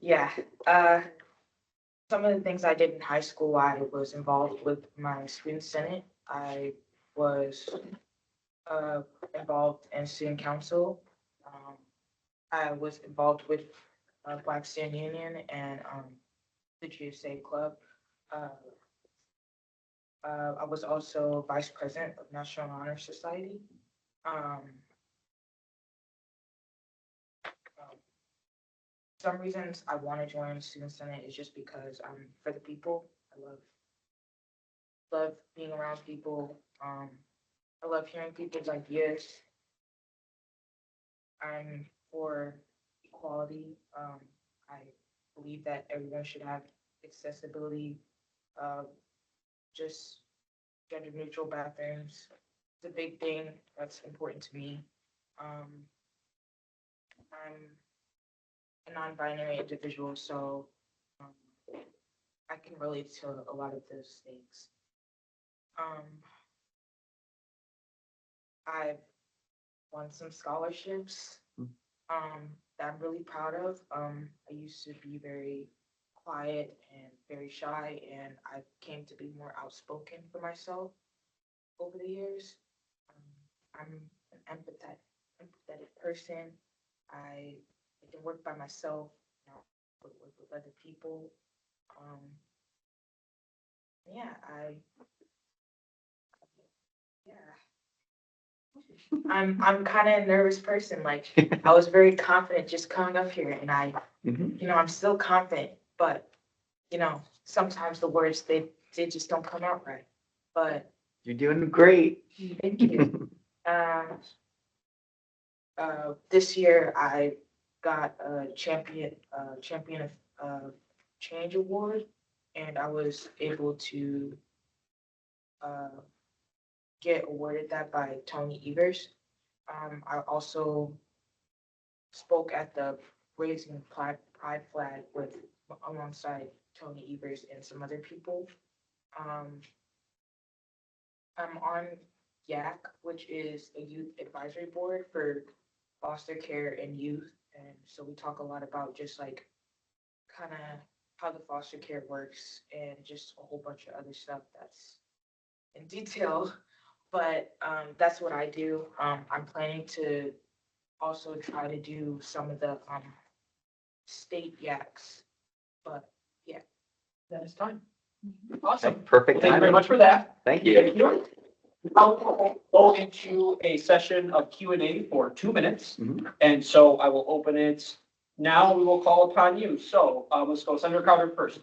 Yeah, some of the things I did in high school, I was involved with my student senate. I was involved in student council. I was involved with Black Student Union and the GSA Club. I was also vice president of National Honor Society. Some reasons I want to join Student Senate is just because I'm for the people. I love being around people. I love hearing people's ideas. I'm for equality. I believe that everyone should have accessibility, just gender neutral bathrooms, it's a big thing that's important to me. I'm a non-binary individual, so I can relate to a lot of those things. I've won some scholarships that I'm really proud of. I used to be very quiet and very shy, and I came to be more outspoken for myself over the years. I'm an empathetic person. I can work by myself, you know, work with other people. Yeah, I'm kind of a nervous person. Like I was very confident just coming up here, and I'm still confident, but sometimes the words they just don't come out right. But You're doing great. thank you. This year I got a champion of change award, and I was able to get awarded that by Tony Evers. I also spoke at the Raising Pride flag alongside Tony Evers and some other people. I'm on YAC, which is a youth advisory board for foster care and youth. And so we talk a lot about just like kind of how the foster care works and just a whole bunch of other stuff that's in detail. But that's what I do. I'm planning to also try to do some of the state YACs. But yeah, that is time. Awesome. Perfect. Thank you very timing. much for that. Thank you. I'll go into a session of Q&A for 2 minutes. Mhm. And so I will open it now. We will call upon you. So let's go Senator Crowder first.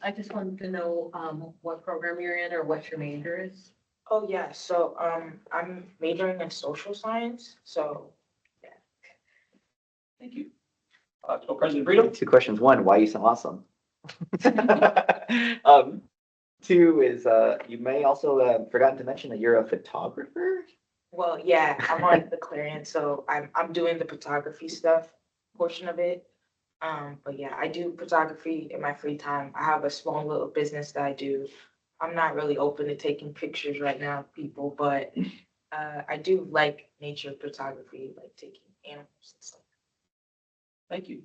I just wanted to know, what program you're in or what your major is. Oh yeah, so I'm majoring in social science. So Thank you. So President Brito. 2 questions. 1, why you so awesome? 2 is, you may also forgotten to mention that you're a photographer. well, yeah, I'm on the Clarion, so I'm doing the photography stuff portion of it. But yeah, I do photography in my free time. I have a small little business that I do. I'm not really open to taking pictures right now of people, but I do like nature photography, like taking animals and stuff. Thank you.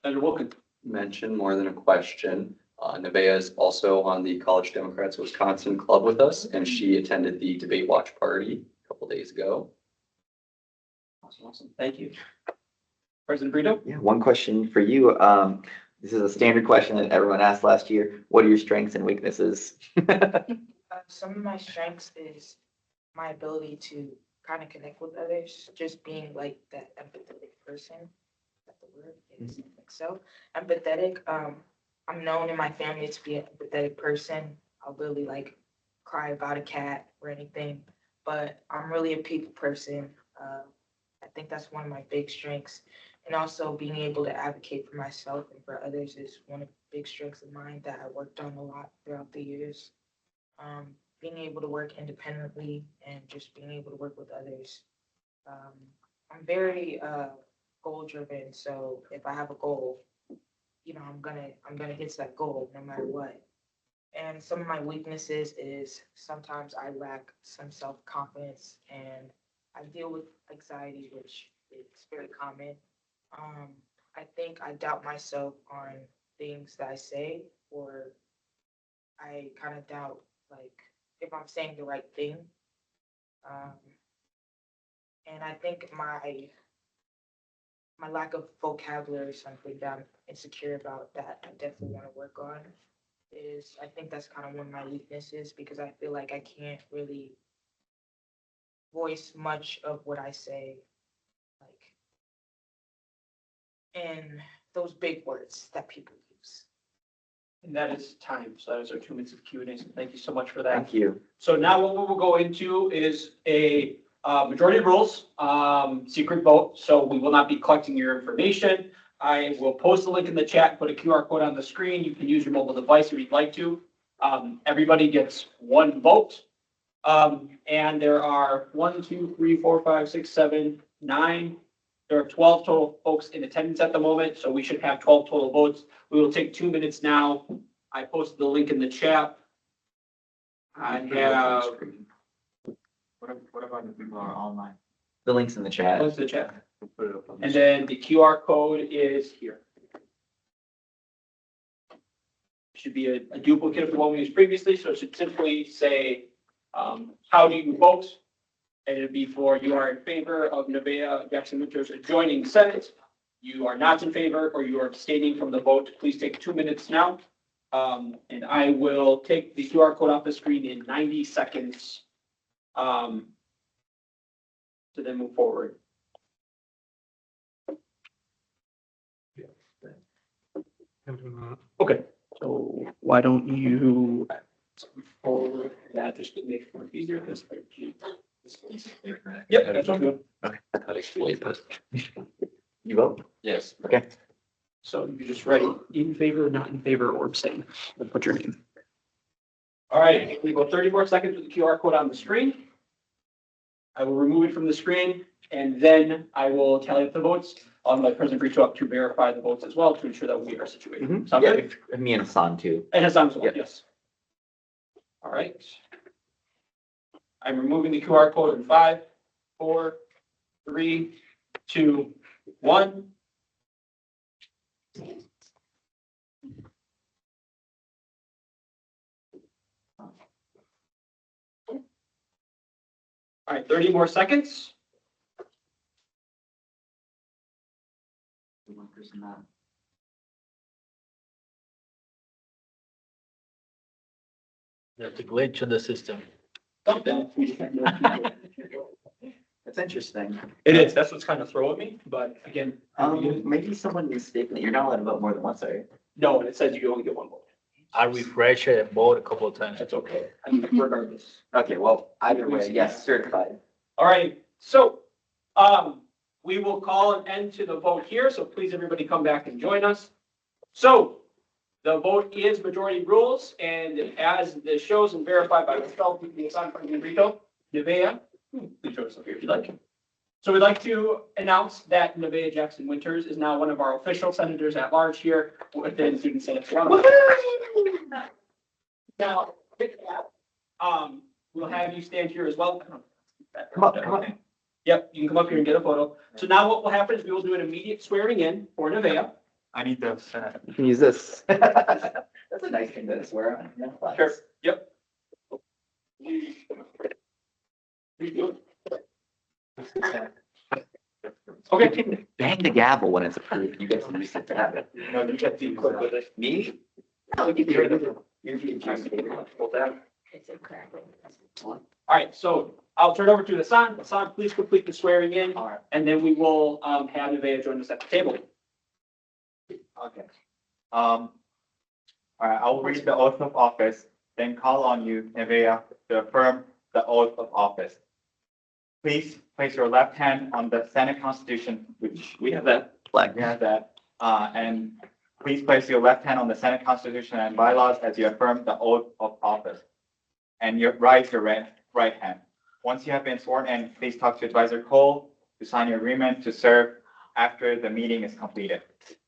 Senator Wilkin. Mention more than a question. Nevaeh is also on the College Democrats Wisconsin club with us, and she attended the debate watch party a couple days ago. Awesome. Thank you. President Brito. Yeah, 1 question for you. This is a standard question that everyone asked last year. What are your strengths and weaknesses? Some of my strengths is my ability to kind of connect with others, just being like that empathetic person. Is that the word? Yes, I think so. Empathetic. I'm known in my family to be an empathetic person. I'll really like cry about a cat or anything, but I'm really a people person. I think that's one of my big strengths. And also being able to advocate for myself and for others is one of the big strengths of mine that I worked on a lot throughout the years. Being able to work independently and just being able to work with others. I'm very goal driven, so if I have a goal, I'm gonna get to that goal no matter what. And some of my weaknesses is sometimes I lack some self-confidence and I deal with anxiety, which is very common. I think I doubt myself on things that I say, or I kind of doubt like if I'm saying the right thing. And I think my lack of vocabulary is something that I'm insecure about that I definitely want to work on. I think that's kind of one of my weaknesses because I feel like I can't really voice much of what I say, like in those big words that people use. And that is time. So that is our 2 minutes of Q&A. So thank you so much for that. Thank you. So now what we will go into is a majority rules, secret vote. So we will not be collecting your information. I will post a link in the chat, put a QR code on the screen. You can use your mobile device if you'd like to. Everybody gets 1 vote. And there are 1, 2, 3, 4, 5, 6, 7, 9. There are 12 total folks in attendance at the moment, so we should have 12 total votes. We will take 2 minutes now. I posted the link in the chat. I have. What about the people who are online? The link's in the chat. Close the chat. And then the QR code is here. Should be a duplicate of the one we used previously, so it should simply say, how do you vote? And it'd be for you are in favor of Nevaeh Jackson Winters adjoining Senate. You are not in favor or you are abstaining from the vote. Please take 2 minutes now. And I will take the QR code off the screen in 90 seconds. To then move forward. Okay, so why don't you forward that just to make it more easier? Yep, that's all good. Okay. You vote? Yes. Okay. So you just write in favor, not in favor, or abstain, and put your name. All right, we go 30 more seconds with the QR code on the screen. I will remove it from the screen, and then I will tally up the votes. I'll invite President Brito up to verify the votes as well to ensure that we are situated. Sound good? And me and Hassan too. And Hassan as well, Yep. yes. All right. I'm removing the QR code in 5, 4, 3, 2, 1. All right, 30 more seconds. There's a glitch in the system. Something. That's interesting. It is, that's what's kind of throwing me, but again, Maybe someone mistakenly, you're not allowed to vote more than once, are you? no, and it says you only get one vote. I refresh it and vote a couple of times. That's okay, I mean, regardless. Okay, well, either way, yes, certified. All right, so, we will call an end to the vote here, so please everybody come back and join us. So, the vote is majority rules, and as this shows and verified by myself, the assigned President Brito, Nevaeh, please join us up here if you'd like. So we'd like to announce that Nevaeh Jackson Winters is now one of our official senators at large here within Student Senate Toronto. Now, with that, we'll have you stand here as well. Come up. Yep, you can come up here and get a photo. So now what will happen is we will do an immediate swearing in for Nevaeh. I need the. You can use this. That's a nice thing to swear on. Yeah, Sure, yep. Okay. Bang the gavel when it's approved. You get to use it to have it. No, you get the clip with it. Me? No, you're being Hold that. All right, so I'll turn over to Hassan. Hassan, please complete the swearing in, All right. and then we will have Nevaeh join us at the table. Okay. All right, I'll read the oath of office, then call on you, Nevaeh, to affirm the oath of office. Please place your left hand on the Senate Constitution, which We have that. we have that, and please place your left hand on the Senate Constitution and bylaws as you affirm the oath of office. And raise your right hand. Once you have been sworn in, please talk to Advisor Cole to sign your agreement to serve after the meeting is completed.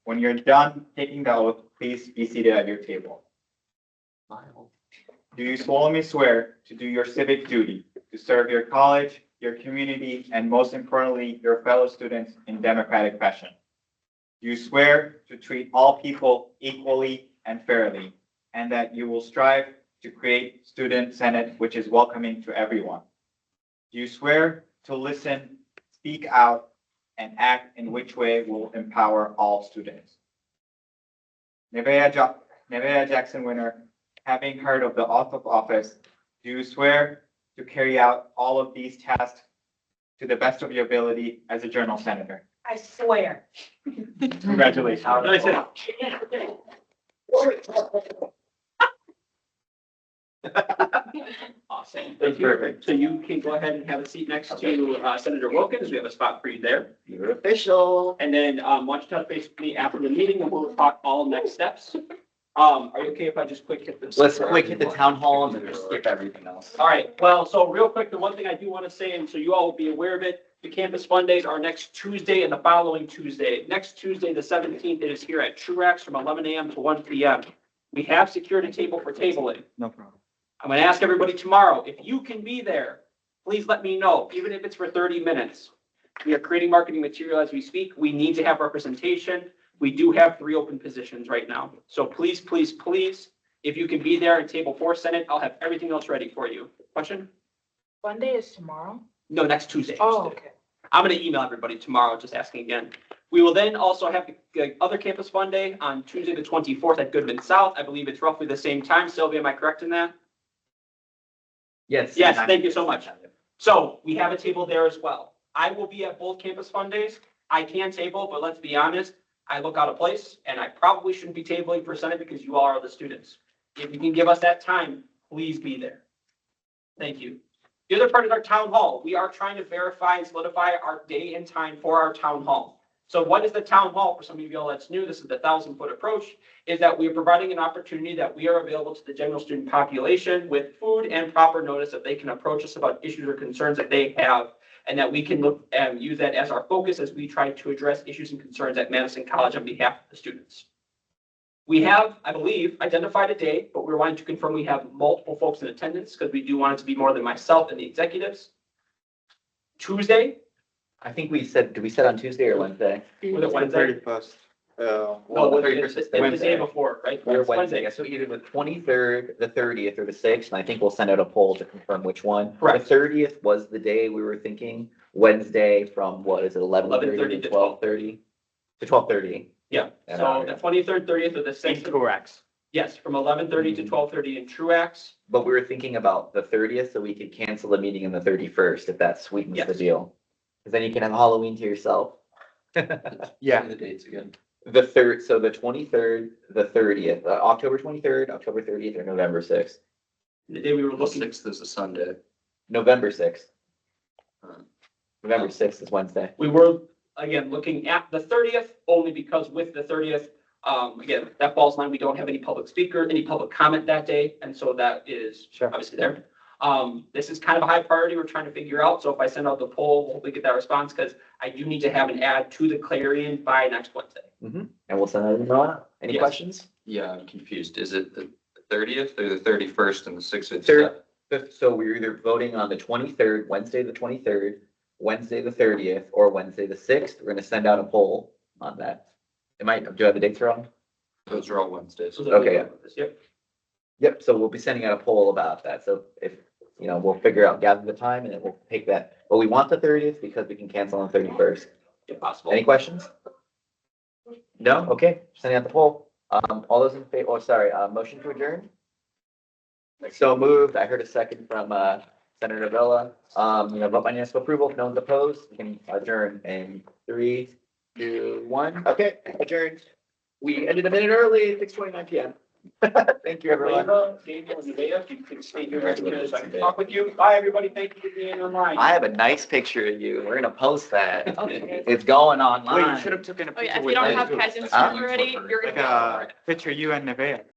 When you're done taking the oath, please be seated at your table. Do you solemnly swear to do your civic duty, to serve your college, your community, and most importantly, your fellow students in democratic fashion? Do you swear to treat all people equally and fairly, and that you will strive to create student senate which is welcoming to everyone? Do you swear to listen, speak out, and act in which way will empower all students? Nevaeh Jackson Winter, having heard of the oath of office, do you swear to carry out all of these tasks to the best of your ability as a Journal Senator? I swear. Congratulations. Nice. Awesome. Thank you. Perfect. So you can go ahead and have a seat next to Senator Wilkins. We have a spot for you there. You're official. And then why don't you touch base with me after the meeting and we'll talk all next steps. Are you okay if I just quick hit this? Let's quick hit the town hall and then just skip everything else. All right, well, so real quick, the one thing I do want to say, and so you all will be aware of it, the Campus Fun Days are next Tuesday and the following Tuesday. Next Tuesday, the 17th, it is here at Truax from 11 a.m. to 1 p.m. We have secured a table for tabling. No problem. I'm going to ask everybody tomorrow, if you can be there, please let me know, even if it's for 30 minutes. We are creating marketing material as we speak. We need to have representation. We do have 3 open positions right now. So please, please, please, if you can be there and table 4 Senate, I'll have everything else ready for you. Question? Monday is tomorrow? No, next Tuesday. Oh, okay. I'm going to email everybody tomorrow, just asking again. We will then also have the other Campus Fun Day on Tuesday, the 24th at Goodman South. I believe it's roughly the same time. Sylvia, am I correct in that? Yes. Yes, thank you so much. So we have a table there as well. I will be at both Campus Fun Days. I can table, but let's be honest, I look out of place and I probably shouldn't be tabling for Senate because you all are the students. If you can give us that time, please be there. Thank you. The other part is our town hall. We are trying to verify and solidify our day and time for our town hall. So what is the town hall? For some of you all that's new, this is the 1,000-foot approach, is that we are providing an opportunity that we are available to the general student population with food and proper notice that they can approach us about issues or concerns that they have, and that we can look and use that as our focus as we try to address issues and concerns at Madison College on behalf of the students. We have, I believe, identified a day, but we're wanting to confirm we have multiple folks in attendance because we do want it to be more than myself and the executives. Tuesday. I think we said, did we set on Tuesday or Wednesday? Was it Wednesday? 31st. No, the it 31st was is the day Wednesday. before, right? Or It's Wednesday, so either the 23rd, the 30th, or the 6th, and I think we'll send out a poll to confirm which one. Correct. The 30th was the day we were thinking, Wednesday from, what is it, 11:30 to 12:30? To 12:30. Yeah, And, so the 23rd, 30th, or the 6th. Correct. Yes, from 11:30 to 12:30 in Truax. But we were thinking about the 30th, so we could cancel the meeting on the 31st, if that sweetens the Yes. deal. Because then you can have Halloween to yourself. Yeah. The dates again. The 3rd, so the 23rd, the 30th, October 23rd, October 30th, or November 6th? The day we were The looking, 6th is a Sunday. November 6th. Uh, November 6th is Wednesday. we were, again, looking at the 30th, only because with the 30th, again, that falls in line, we don't have any public speaker, any public comment that day, and so that is Sure. obviously there. This is kind of a high priority we're trying to figure out, so if I send out the poll, we'll hopefully get that response, because I do need to have an ad to the Clarion by next Wednesday. And we'll send that email out. Any Yes. questions? Yeah, I'm confused. Is it the 30th or the 31st and the 6th? Third. So we're either voting on the 23rd, Wednesday, the 23rd, Wednesday, the 30th, or Wednesday, the 6th. We're gonna send out a poll on that. Do I have the dates wrong? Those are all Wednesdays. Okay, yeah. Yep. Yep, so we'll be sending out a poll about that. So if, we'll figure out, gather the time, and then we'll take that. But we want the 30th because we can cancel on the 31st. If possible. Any questions? No? Okay, sending out the poll. All those in favor, motion to adjourn? So moved. I heard a second from, Senator Vella. Vote by unanimous approval. If no one's opposed, we can adjourn in 3, 2, 1. Okay, adjourned. We ended a minute early, 6:29 p.m. Thank you, everyone. Daniel and Nevaeh, if you could stay here right here so I can talk with you. Bye, everybody. Thank you for being online. I have a nice picture of you. We're gonna post that. It's going online. Wait, you should have taken a Oh yeah, picture if with. you don't me, have too. Kaizen's Huh? already, you're Like gonna. a picture you and Nevaeh.